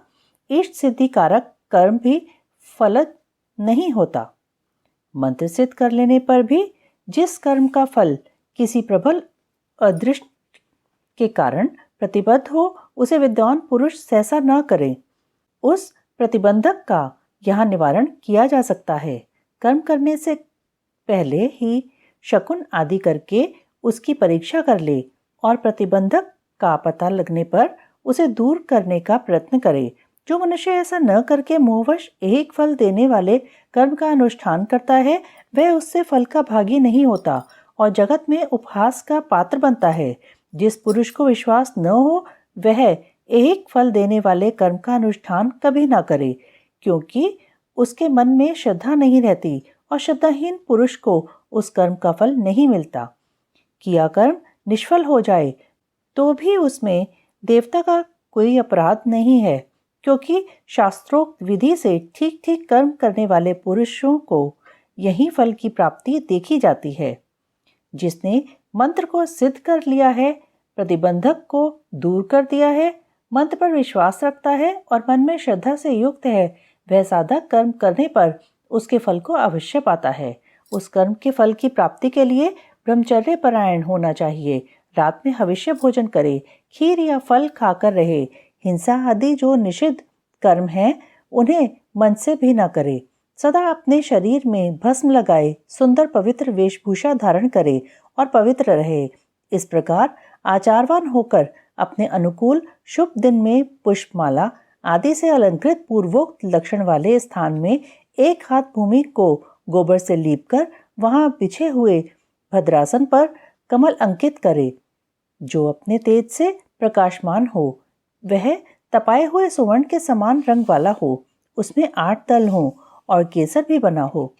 इष्ट सिद्धि कारक कर्म भी फलद नहीं होता। मंत्र सिद्ध कर लेने पर भी जिस कर्म का फल किसी प्रबल अदृष्ट के कारण प्रतिबद्ध हो उसे विद्वान पुरुष सहसा न करे। उस प्रतिबंधक का यहाँ निवारण किया जा सकता है। कर्म करने से पहले ही शकुन आदि करके उसकी परीक्षा कर ले और प्रतिबंधक का पता लगने पर उसे दूर करने का प्रयत्न करे। जो मनुष्य ऐसा न करके मोहवश एक फल देने वाले कर्म का अनुष्ठान करता है वह उससे फल का भागी नहीं होता और जगत में उपहास का पात्र बनता है। जिस पुरुष को विश्वास न हो वह एक फल देने वाले कर्म का अनुष्ठान कभी न करे, क्योंकि उसके मन में श्रद्धा नहीं रहती और श्रद्धाहीन पुरुष को उस कर्म का फल नहीं मिलता। किया कर्म निष्फल हो जाए तो भी उसमें देवता का कोई अपराध नहीं है, क्योंकि शास्त्रोक्त विधि से ठीक ठीक कर्म करने वाले पुरुषों को यही फल की प्राप्ति देखी जाती है। जिसने मंत्र को सिद्ध कर लिया है, प्रतिबंधक को दूर कर दिया है, मंत्र पर विश्वास रखता है और मन में श्रद्धा से युक्त है, वह साधक कर्म करने पर उसके फल को अवश्य पाता है। उस कर्म के फल की प्राप्ति के लिए ब्रह्मचर्य परायण होना चाहिए। रात में हविष्य भोजन करे, खीर या फल खाकर रहे। हिंसा आदि जो निषिद्ध कर्म हैं उन्हें मन से भी न करे। सदा अपने शरीर में भस्म लगाए, सुंदर पवित्र वेशभूषा धारण करे और पवित्र रहे। इस प्रकार आचारवान होकर अपने अनुकूल शुभ दिन में पुष्पमाला आदि से अलंकृत पूर्वोक्त लक्षण वाले स्थान में एक हाथ भूमि को गोबर से लीपकर वहां बिछे हुए भद्रासन पर कमल अंकित करे, जो अपने तेज से प्रकाशमान हो। वह तपाए हुए सुवर्ण के समान रंग वाला हो, उसमें 8 तल हो और केसर भी बना हो।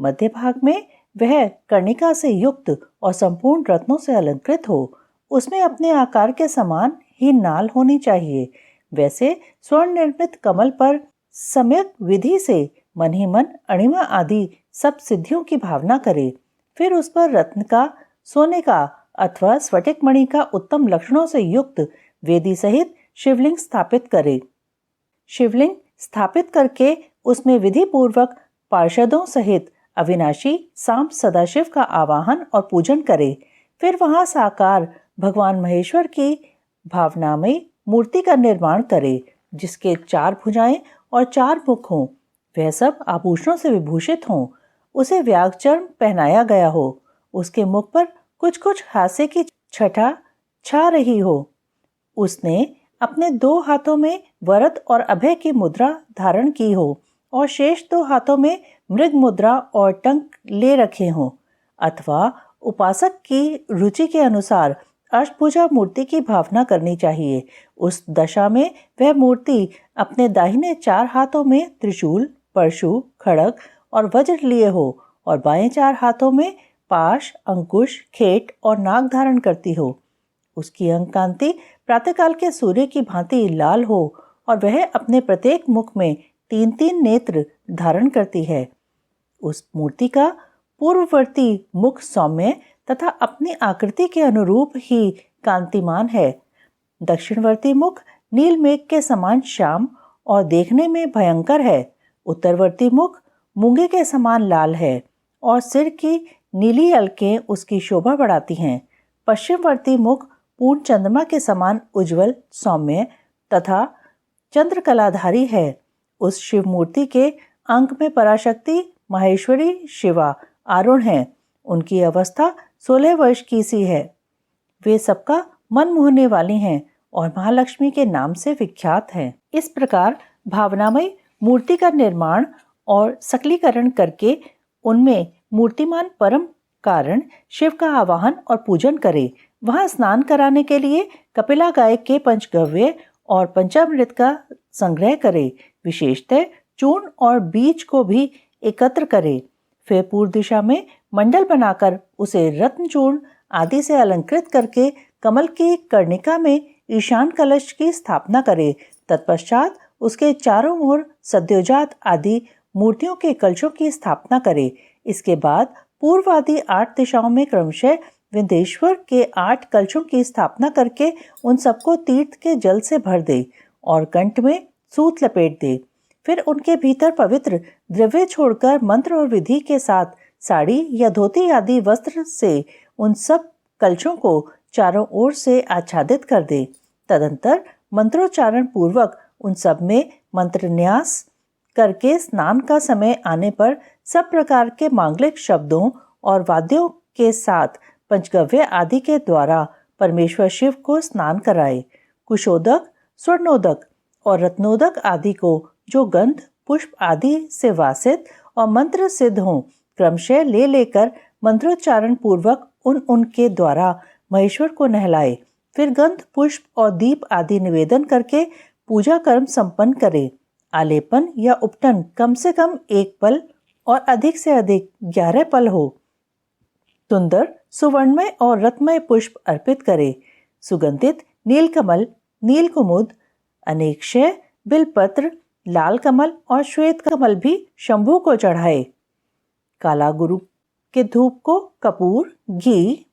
मध्य भाग में वह कर्णिका से युक्त और संपूर्ण रत्नों से अलंकृत हो। उसमें अपने आकार के समान ही नाल होनी चाहिए। वैसे स्वर्ण निर्मित कमल पर सम्यक विधि से मन ही मन अणिमा आदि सब सिद्धियों की भावना करे। फिर उस पर रत्न का, सोने का अथवा स्फटिक मणि का उत्तम लक्षणों से युक्त वेदी सहित शिवलिंग स्थापित करे। शिवलिंग स्थापित करके उसमें विधि पूर्वक पार्षदों सहित अविनाशी सांब सदाशिव का आवाहन और पूजन करे। फिर वहां साकार भगवान महेश्वर की भावनामयी मूर्ति का निर्माण करे, जिसके 4 भुजाएं और 4 मुख हों। वह सब आभूषणों से विभूषित हों। उसे व्याघचर्म पहनाया गया हो। उसके मुख पर कुछ कुछ हास्य की छटा छा रही हो। उसने अपने 2 हाथों में वरद और अभय की मुद्रा धारण की हो और शेष 2 हाथों में मृग मुद्रा और टंक ले रखे हों, अथवा उपासक की रुचि के अनुसार अष्टभुजा मूर्ति की भावना करनी चाहिए। उस दशा में वह मूर्ति अपने दाहिने 4 हाथों में त्रिशूल, परशु, खड़ग और वज्र लिए हो और बाएं 4 हाथों में पाश, अंकुश, खेट और नाग धारण करती हो। उसकी अंग कांति प्रातःकाल के सूर्य की भांति लाल हो और वह अपने प्रत्येक मुख में 3-3 नेत्र धारण करती है। उस मूर्ति का पूर्ववर्ती मुख सौम्य तथा अपनी आकृति के अनुरूप ही कांतिमान है। दक्षिणवर्ती मुख नील मेघ के समान श्याम और देखने में भयंकर है। उत्तरवर्ती मुख मूंगे के समान लाल है और सिर की नीली अलकें उसकी शोभा बढ़ाती हैं। पश्चिमवर्ती मुख पूर्ण चंद्रमा के समान उज्जवल, सौम्य तथा चंद्रकलाधारी है। उस शिव मूर्ति के अंक में पराशक्ति माहेश्वरी शिवा आरूढ़ हैं। उनकी अवस्था 16 वर्ष की सी है। वे सबका मन मोहने वाली हैं और महालक्ष्मी के नाम से विख्यात हैं। इस प्रकार भावनामय मूर्ति का निर्माण और सकलीकरण करके उनमें मूर्तिमान परम कारण शिव का आवाहन और पूजन करे। वहां स्नान कराने के लिए कपिला गाय के पंचगव्य और पंचामृत का संग्रह करे। विशेषतः चूर्ण और बीज को भी एकत्र करे। फिर पूर्व दिशा में मंडल बनाकर उसे रत्न चूर्ण आदि से अलंकृत करके कमल की कर्णिका में ईशान कलश की स्थापना करे। तत्पश्चात उसके चारों ओर सद्योजात आदि मूर्तियों के कलशों की स्थापना करे। इसके बाद पूर्व आदि 8 दिशाओं में क्रमशः विंध्येश्वर के 8 कलशों की स्थापना करके उन सबको तीर्थ के जल से भर दे और कंठ में सूत लपेट दे। फिर उनके भीतर पवित्र द्रव्य छोड़कर मंत्र और विधि के साथ साड़ी या धोती आदि वस्त्र से उन सब कलशों को चारों ओर से आच्छादित कर दे। तदंतर मंत्रोच्चारण पूर्वक उन सब में मंत्र न्यास करके स्नान का समय आने पर सब प्रकार के मांगलिक शब्दों और वाद्यों के साथ पंचगव्य आदि के द्वारा परमेश्वर शिव को स्नान कराए। कुशोदक, स्वर्णोदक और रत्नोदक आदि को जो गंध पुष्प आदि से वासित और मंत्र सिद्ध हों क्रमशः ले लेकर मंत्रोच्चारण पूर्वक उनके द्वारा महेश्वर को नहलाए। फिर गंध पुष्प और दीप आदि निवेदन करके पूजा कर्म संपन्न करे। आलेपन या उपटन कम से कम 1 पल और अधिक से अधिक 11 पल हो। सुंदर सुवर्णमय और रत्नमय पुष्प अर्पित करे। सुगंधित नीलकमल, नीलकुमुद, अनेकशय, बिलपत्र, लाल कमल और श्वेत कमल भी शंभू को चढ़ाए। काला गुरु के धूप को कपूर, घी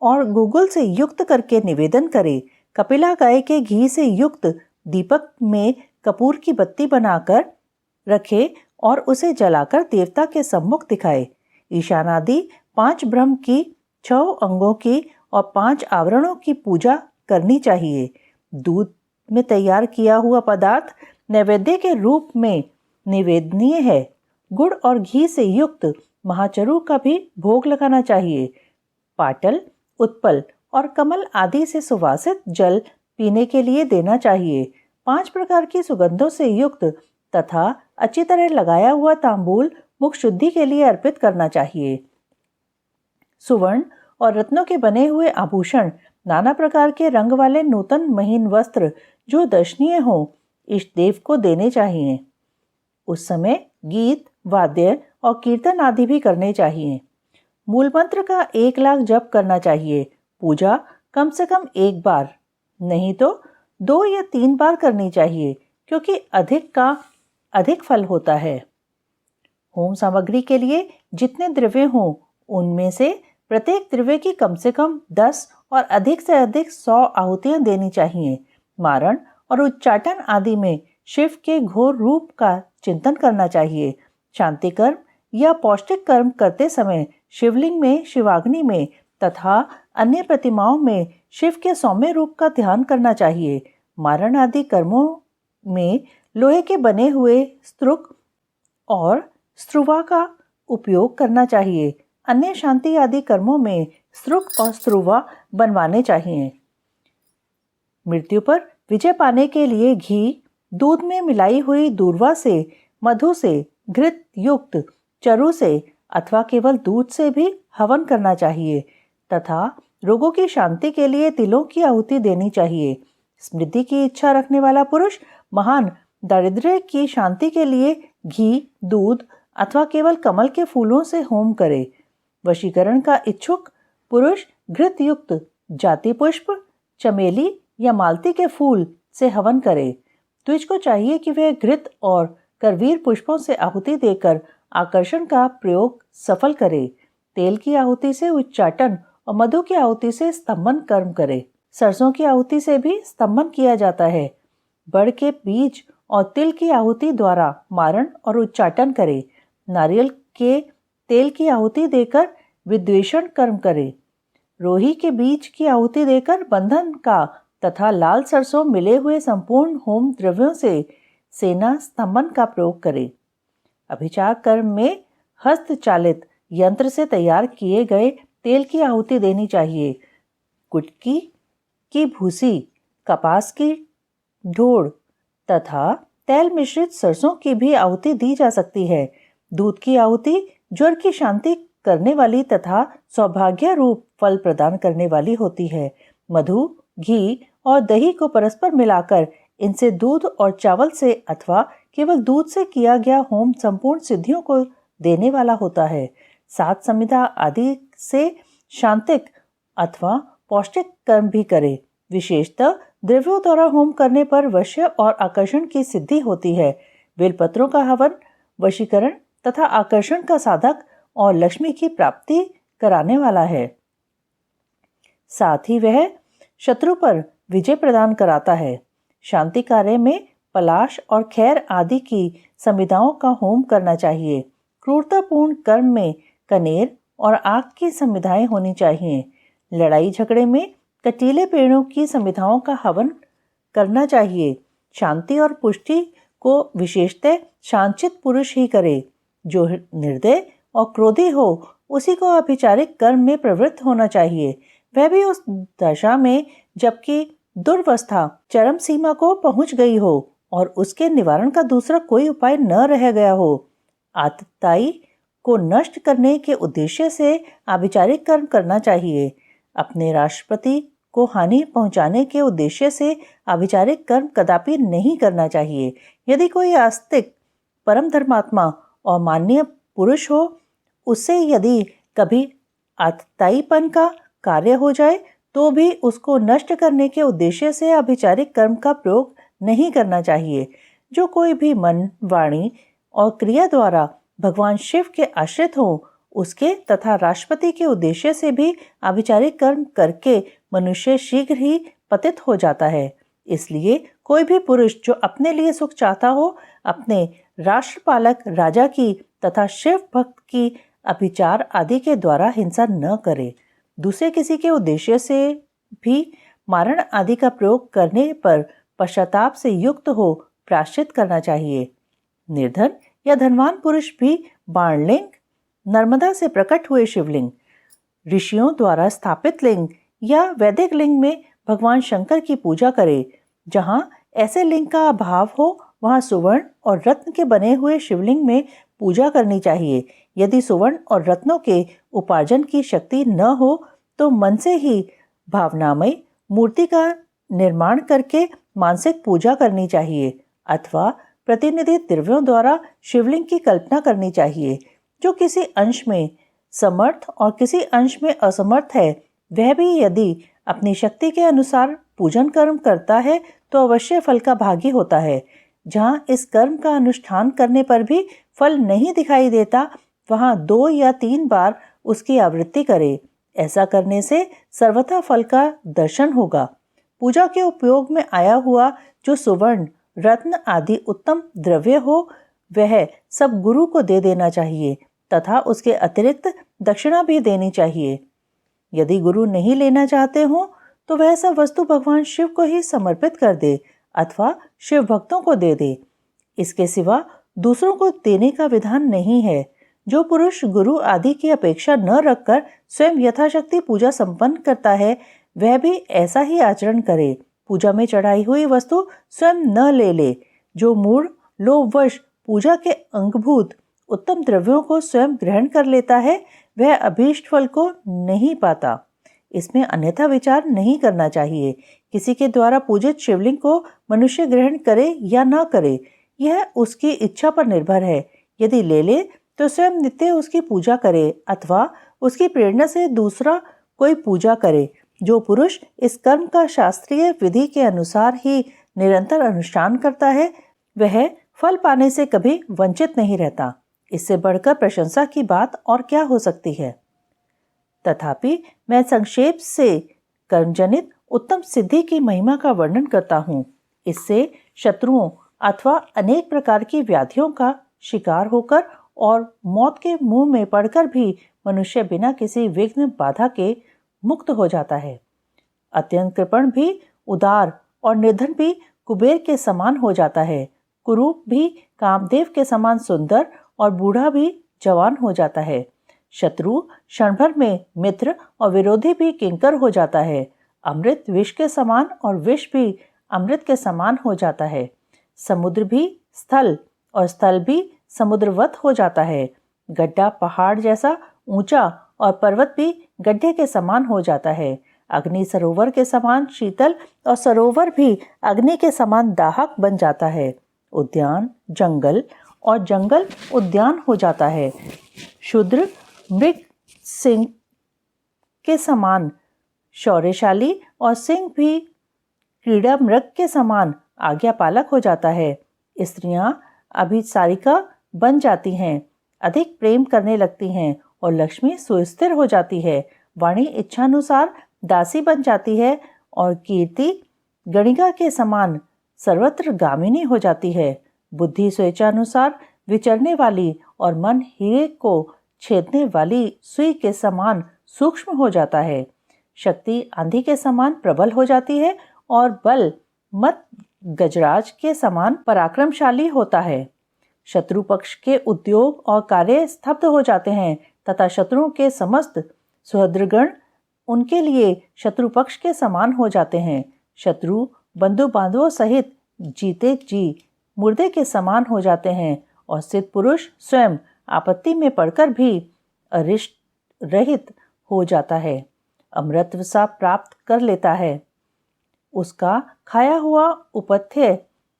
और गुगुल से युक्त करके निवेदन करे। कपिला गाय के घी से युक्त दीपक में कपूर की बत्ती बनाकर रखे और उसे जलाकर देवता के सम्मुख दिखाए। ईशानादि 5 ब्रह्म की 6 अंगों की और 5 आवरणों की पूजा करनी चाहिए। दूध में तैयार किया हुआ पदार्थ नैवेद्य के रूप में निवेदनीय है। गुड़ और घी से युक्त महाचरू का भी भोग लगाना चाहिए। पाटल, उत्पल और कमल आदि से सुवासित जल पीने के लिए देना चाहिए। 5 प्रकार की सुगंधों से युक्त तथा अच्छी तरह लगाया हुआ तांबूल मुख शुद्धि के लिए अर्पित करना चाहिए। सुवर्ण और रत्नों के बने हुए आभूषण, नाना प्रकार के रंग वाले नूतन महीन वस्त्र जो दर्शनीय हो इष्ट देव को देने चाहिए। उस समय गीत, वाद्य और कीर्तन आदि भी करने चाहिए। मूल मंत्र का 1 लाख जप करना चाहिए। पूजा कम से कम 1 बार, नहीं तो 2 या 3 बार करनी चाहिए, क्योंकि अधिक का अधिक फल होता है। होम सामग्री के लिए जितने द्रव्य हों उनमें से प्रत्येक द्रव्य की कम से कम 10 और अधिक से अधिक 100 आहुतियां देनी चाहिए। मारण और उच्चाटन आदि में शिव के घोर रूप का चिंतन करना चाहिए। शांति कर्म या पौष्टिक कर्म करते समय शिवलिंग में, शिवाग्नि में तथा अन्य प्रतिमाओं में शिव के सौम्य रूप का ध्यान करना चाहिए। मारण आदि कर्मों में लोहे के बने हुए स्तृक और स्त्रुवा का उपयोग करना चाहिए। अन्य शांति आदि कर्मों में स्तृक और स्त्रुवा बनवाने चाहिए। मृत्यु पर विजय पाने के लिए घी, दूध में मिलाई हुई दूर्वा से, मधु से, घृत युक्त चरु से अथवा केवल दूध से भी हवन करना चाहिए तथा रोगों की शांति के लिए तिलों की आहुति देनी चाहिए। समृद्धि की इच्छा रखने वाला पुरुष महान दारिद्र्य की शांति के लिए घी, दूध अथवा केवल कमल के फूलों से होम करे। वशीकरण का इच्छुक पुरुष घृत युक्त जाति पुष्प, चमेली या मालती के फूल से हवन करे। द्विज को चाहिए कि वह घृत और करवीर पुष्पों से आहुति देकर आकर्षण का प्रयोग सफल करे। तेल की आहुति से उच्चाटन और मधु की आहुति से स्तंभन कर्म करे। सरसों की आहुति से भी स्तंभन किया जाता है। बड़ के बीज और तिल की आहुति द्वारा मारण और उच्चाटन करे। नारियल के तेल की आहुति देकर विद्वेषण कर्म करे। रोही के बीज की आहुति देकर बंधन का तथा लाल सरसों मिले हुए संपूर्ण होम द्रव्यों से सेना स्तंभन का प्रयोग करे। अभिचार कर्म में हस्तचालित यंत्र से तैयार किए गए तेल की आहुति देनी चाहिए। कुटकी की भूसी, कपास की ढोड़ तथा तेल मिश्रित सरसों की भी आहुति दी जा सकती है। दूध की आहुति ज्वर की शांति करने वाली तथा सौभाग्य रूप फल प्रदान करने वाली होती है। मधु, घी और दही को परस्पर मिलाकर इनसे दूध और चावल से अथवा केवल दूध से किया गया होम संपूर्ण सिद्धियों को देने वाला होता है। सात संविधा आदि से शांतिक अथवा पौष्टिक कर्म भी करे। विशेषतः द्रव्यों द्वारा होम करने पर वश्य और आकर्षण की सिद्धि होती है। बेलपत्रों का हवन वशीकरण तथा आकर्षण का साधक और लक्ष्मी की प्राप्ति कराने वाला है। साथ ही वह शत्रु पर विजय प्रदान कराता है। शांति कार्य में पलाश और खैर आदि की संविधाओं का होम करना चाहिए। क्रूरतापूर्ण कर्म में कनेर और आग की संविधाएं होनी चाहिए। लड़ाई झगड़े में कटीले पेड़ों की संविधाओं का हवन करना चाहिए। शांति और पुष्टि को विशेषतः शांचित पुरुष ही करे। जो निर्दय और क्रोधी हो उसी को अभिचारिक कर्म में प्रवृत्त होना चाहिए, वह भी उस दशा में जबकि दुर्वस्था चरम सीमा को पहुंच गई हो और उसके निवारण का दूसरा कोई उपाय न रह गया हो। आतताई को नष्ट करने के उद्देश्य से आभिचारिक कर्म करना चाहिए। अपने राष्ट्रपति को हानि पहुंचाने के उद्देश्य से आभिचारिक कर्म कदापि नहीं करना चाहिए। यदि कोई आस्तिक परम धर्मात्मा और माननीय पुरुष हो, उससे यदि कभी आतताईपन का कार्य हो जाए तो भी उसको नष्ट करने के उद्देश्य से आभिचारिक कर्म का प्रयोग नहीं करना चाहिए। जो कोई भी मन, वाणी और क्रिया द्वारा भगवान शिव के आश्रित हो, उसके तथा राष्ट्रपति के उद्देश्य से भी आभिचारिक कर्म करके मनुष्य शीघ्र ही पतित हो जाता है। इसलिए कोई भी पुरुष जो अपने लिए सुख चाहता हो, अपने राष्ट्रपालक राजा की तथा शिव भक्त की अभिचार आदि के द्वारा हिंसा न करे। दूसरे किसी के उद्देश्य से भी मारण आदि का प्रयोग करने पर पश्चाताप से युक्त हो प्रायश्चित करना चाहिए। निर्धन या धनवान पुरुष भी बाणलिंग, नर्मदा से प्रकट हुए शिवलिंग, ऋषियों द्वारा स्थापित लिंग या वैदिक लिंग में भगवान शंकर की पूजा करे। जहाँ ऐसे लिंग का अभाव हो वहाँ सुवर्ण और रत्न के बने हुए शिवलिंग में पूजा करनी चाहिए। यदि सुवर्ण और रत्नों के उपार्जन की शक्ति न हो तो मन से ही भावनामय मूर्ति का निर्माण करके मानसिक पूजा करनी चाहिए अथवा प्रतिनिधि द्रव्यों द्वारा शिवलिंग की कल्पना करनी चाहिए। जो किसी अंश में समर्थ और किसी अंश में असमर्थ है, वह भी यदि अपनी शक्ति के अनुसार पूजन कर्म करता है तो अवश्य फल का भागी होता है। जहाँ इस कर्म का अनुष्ठान करने पर भी फल नहीं दिखाई देता, वहाँ 2 या 3 बार उसकी आवृत्ति करे। ऐसा करने से सर्वथा फल का दर्शन होगा। पूजा के उपयोग में आया हुआ जो सुवर्ण, रत्न आदि उत्तम द्रव्य हो, वह सब गुरु को दे देना चाहिए तथा उसके अतिरिक्त दक्षिणा भी देनी चाहिए। यदि गुरु नहीं लेना चाहते हो तो वह सब वस्तु भगवान शिव को ही समर्पित कर दे अथवा शिव भक्तों को दे दे। इसके सिवा दूसरों को देने का विधान नहीं है। जो पुरुष गुरु आदि की अपेक्षा न रखकर स्वयं यथाशक्ति पूजा संपन्न करता है, वह भी ऐसा ही आचरण करे। पूजा में चढ़ाई हुई वस्तु स्वयं न ले ले। जो मूढ़ लोभवश पूजा के अंगभूत उत्तम द्रव्यों को स्वयं ग्रहण कर लेता है, वह अभीष्ट फल को नहीं पाता। इसमें अन्यथा विचार नहीं करना चाहिए। किसी के द्वारा पूजित शिवलिंग को मनुष्य ग्रहण करे या न करे, यह उसकी इच्छा पर निर्भर है। यदि ले ले तो स्वयं नित्य उसकी पूजा करे अथवा उसकी प्रेरणा से दूसरा कोई पूजा करे। जो पुरुष इस कर्म का शास्त्रीय विधि के अनुसार ही निरंतर अनुष्ठान करता है वह फल पाने से कभी वंचित नहीं रहता। इससे बढ़कर प्रशंसा की बात और क्या हो सकती है। तथापि मैं संक्षेप से कर्मजनित उत्तम सिद्धि की महिमा का वर्णन करता हूँ। इससे शत्रुओं अथवा अनेक प्रकार की व्याधियों का शिकार होकर और मौत के मुंह में पड़कर भी मनुष्य बिना किसी विघ्न बाधा के मुक्त हो जाता है। अत्यंत कृपण भी उदार और निर्धन भी कुबेर के समान हो जाता है। कुरूप भी कामदेव के समान सुंदर और बूढ़ा भी जवान हो जाता है। शत्रु क्षण भर में मित्र और विरोधी भी किंकर हो जाता है। अमृत विष के समान और विष भी अमृत के समान हो जाता है। समुद्र भी स्थल और स्थल भी समुद्रवत हो जाता है। गड्ढा पहाड़ जैसा ऊंचा और पर्वत भी गड्ढे के समान हो जाता है। अग्नि सरोवर के समान शीतल और सरोवर भी अग्नि के समान दाहक बन जाता है। उद्यान जंगल और जंगल उद्यान हो जाता है। शूद्र मृग सिंह के समान शौर्यशाली और सिंह भी क्रीड़ा मृग के समान आज्ञापालक हो जाता है। स्त्रियां अभिसारिका बन जाती हैं, अधिक प्रेम करने लगती हैं और लक्ष्मी सुस्थिर हो जाती है। वाणी इच्छानुसार दासी बन जाती है और कीर्ति गणिका के समान सर्वत्र गामिनी हो जाती है। बुद्धि स्वेच्छानुसार विचरने वाली और मन हीरे को छेदने वाली सुई के समान सूक्ष्म हो जाता है। शक्ति आंधी के समान प्रबल हो जाती है और बल मत गजराज के समान पराक्रमशाली होता है। शत्रु पक्ष के उद्योग और कार्य स्तब्ध हो जाते हैं तथा शत्रुओं के समस्त सुहृदगण उनके लिए शत्रु पक्ष के समान हो जाते हैं। शत्रु बंधु बांधवों सहित जीते जी मुर्दे के समान हो जाते हैं और सिद्ध पुरुष स्वयं आपत्ति में पड़कर भी अरिष्ट रहित हो जाता है, अमृतत्व सा प्राप्त कर लेता है। उसका खाया हुआ उपथ्य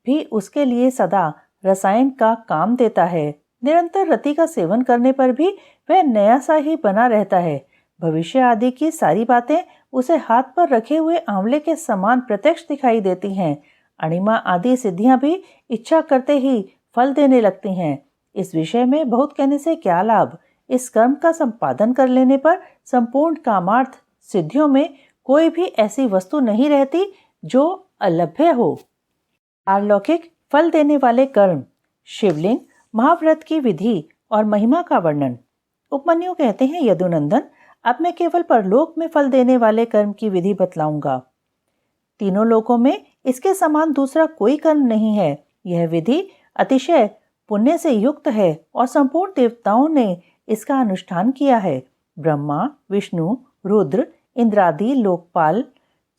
भी उसके लिए सदा रसायन का काम देता है। निरंतर रति का सेवन करने पर भी वह नया सा ही बना रहता है। भविष्य आदि की सारी बातें उसे हाथ पर रखे हुए आंवले के समान प्रत्यक्ष दिखाई देती हैं। अणिमा आदि सिद्धियां भी इच्छा करते ही फल देने लगती हैं। इस विषय में बहुत कहने से क्या लाभ। इस कर्म का संपादन कर लेने पर संपूर्ण कामार्थ सिद्धियों में कोई भी ऐसी वस्तु नहीं रहती जो अलभ्य हो। पारलौकिक फल देने वाले कर्म, शिवलिंग, महाव्रत की विधि और महिमा का वर्णन। उपमन्यु कहते हैं, यदुनंदन, अब मैं केवल परलोक में फल देने वाले कर्म की विधि बतलाऊंगा। तीनों लोकों में इसके समान दूसरा कोई कर्म नहीं है। यह विधि अतिशय पुण्य से युक्त है और संपूर्ण देवताओं ने इसका अनुष्ठान किया है। ब्रह्मा, विष्णु, रुद्र, इंद्रादि लोकपाल,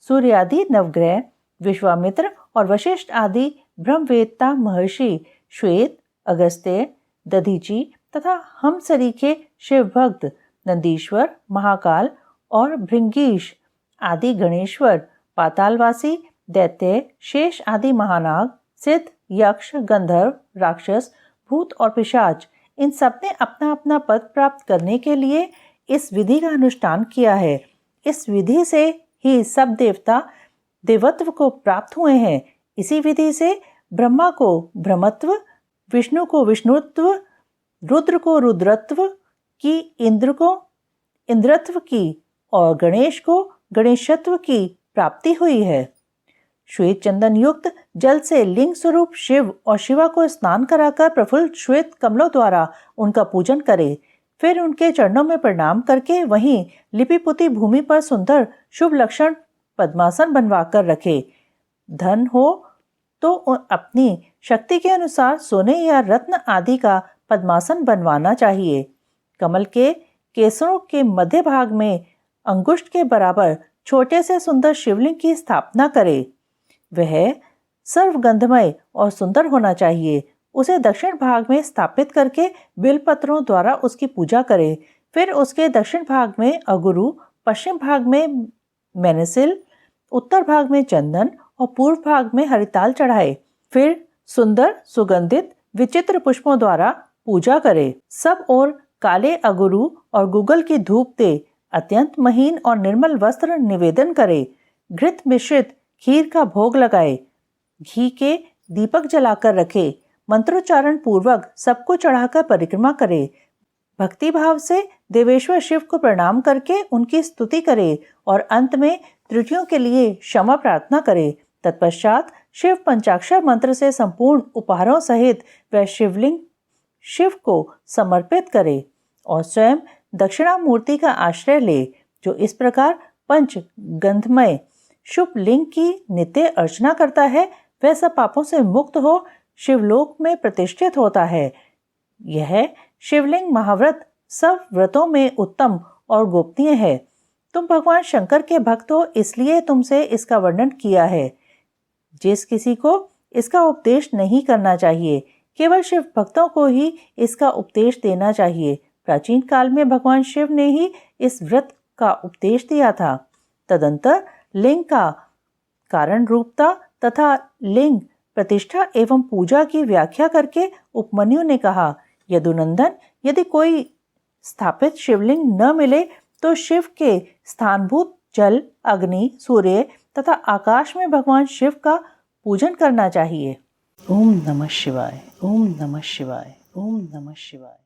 सूर्यादि नवग्रह, विश्वामित्र और वशिष्ठ आदि ब्रह्मवेत्ता महर्षि, श्वेत, अगस्त्य, दधीची तथा हम सरीखे शिव भक्त, नंदीश्वर, महाकाल और भृंगीश आदि गणेश्वर, पातालवासी, दैत्य, शेष आदि महानाग, सिद्ध, यक्ष, गंधर्व, राक्षस, भूत और पिशाच, इन सब ने अपना अपना पद प्राप्त करने के लिए इस विधि का अनुष्ठान किया है। इस विधि से ही सब देवता देवत्व को प्राप्त हुए हैं। इसी विधि से ब्रह्मा को ब्रह्मत्व, विष्णु को विष्णुत्व, रुद्र को रुद्रत्व की, इंद्र को इंद्रत्व की और गणेश को गणेशत्व की प्राप्ति हुई है। श्वेत चंदन युक्त जल से लिंग स्वरूप शिव और शिवा को स्नान कराकर प्रफुल्ल श्वेत कमलों द्वारा उनका पूजन करे। फिर उनके चरणों में प्रणाम करके वहीं लिपि पुती भूमि पर सुंदर शुभ लक्षण पद्मासन बनवा कर रखे। धन हो तो अपनी शक्ति के अनुसार सोने या रत्न आदि का पद्मासन बनवाना चाहिए। कमल के केसरों के मध्य भाग में अंगुष्ठ के बराबर छोटे से सुंदर शिवलिंग की स्थापना करे। वह सर्वगंधमय और सुंदर होना चाहिए। उसे दक्षिण भाग में स्थापित करके बिलपत्रों द्वारा उसकी पूजा करे। फिर उसके दक्षिण भाग में अगुरु, पश्चिम भाग में मेनसिल, उत्तर भाग में चंदन और पूर्व भाग में हरिताल चढ़ाए। फिर सुंदर सुगंधित विचित्र पुष्पों द्वारा पूजा करे। सब और काले अगुरु और गुगल की धूप दे। अत्यंत महीन और निर्मल वस्त्र निवेदन करे, घृत मिश्रित खीर का भोग लगाए, घी के दीपक जलाकर रखे, मंत्रोच्चारण पूर्वक सबको चढ़ाकर परिक्रमा करे, भक्ति भाव से देवेश्वर शिव को प्रणाम करके उनकी स्तुति करे और अंत में त्रुटियों के लिए क्षमा प्रार्थना करे। तत्पश्चात शिव पंचाक्षर मंत्र से संपूर्ण उपहारों सहित वह शिवलिंग शिव को समर्पित करे और स्वयं दक्षिणा मूर्ति का आश्रय ले, जो इस प्रकार पंच गंधमय शुभ लिंग की नित्य अर्चना करता है वह सब पापों से मुक्त हो शिवलोक में प्रतिष्ठित होता है। यह शिवलिंग महाव्रत सब व्रतों में उत्तम और गोपनीय है। तुम भगवान शंकर के भक्त हो इसलिए तुमसे इसका वर्णन किया है। जिस किसी को इसका उपदेश नहीं करना चाहिए, केवल शिव भक्तों को ही इसका उपदेश देना चाहिए। प्राचीन काल में भगवान शिव ने ही इस व्रत का उपदेश दिया था। तदंतर लिंग का कारण रूपता तथा लिंग प्रतिष्ठा एवं पूजा की व्याख्या करके उपमन्यु ने कहा, यदुनंदन, यदि कोई स्थापित शिवलिंग न मिले तो शिव के स्थानभूत जल, अग्नि, सूर्य तथा आकाश में भगवान शिव का पूजन करना चाहिए। ओम नमः शिवाय, ओम नमः शिवाय, ओम नमः शिवाय।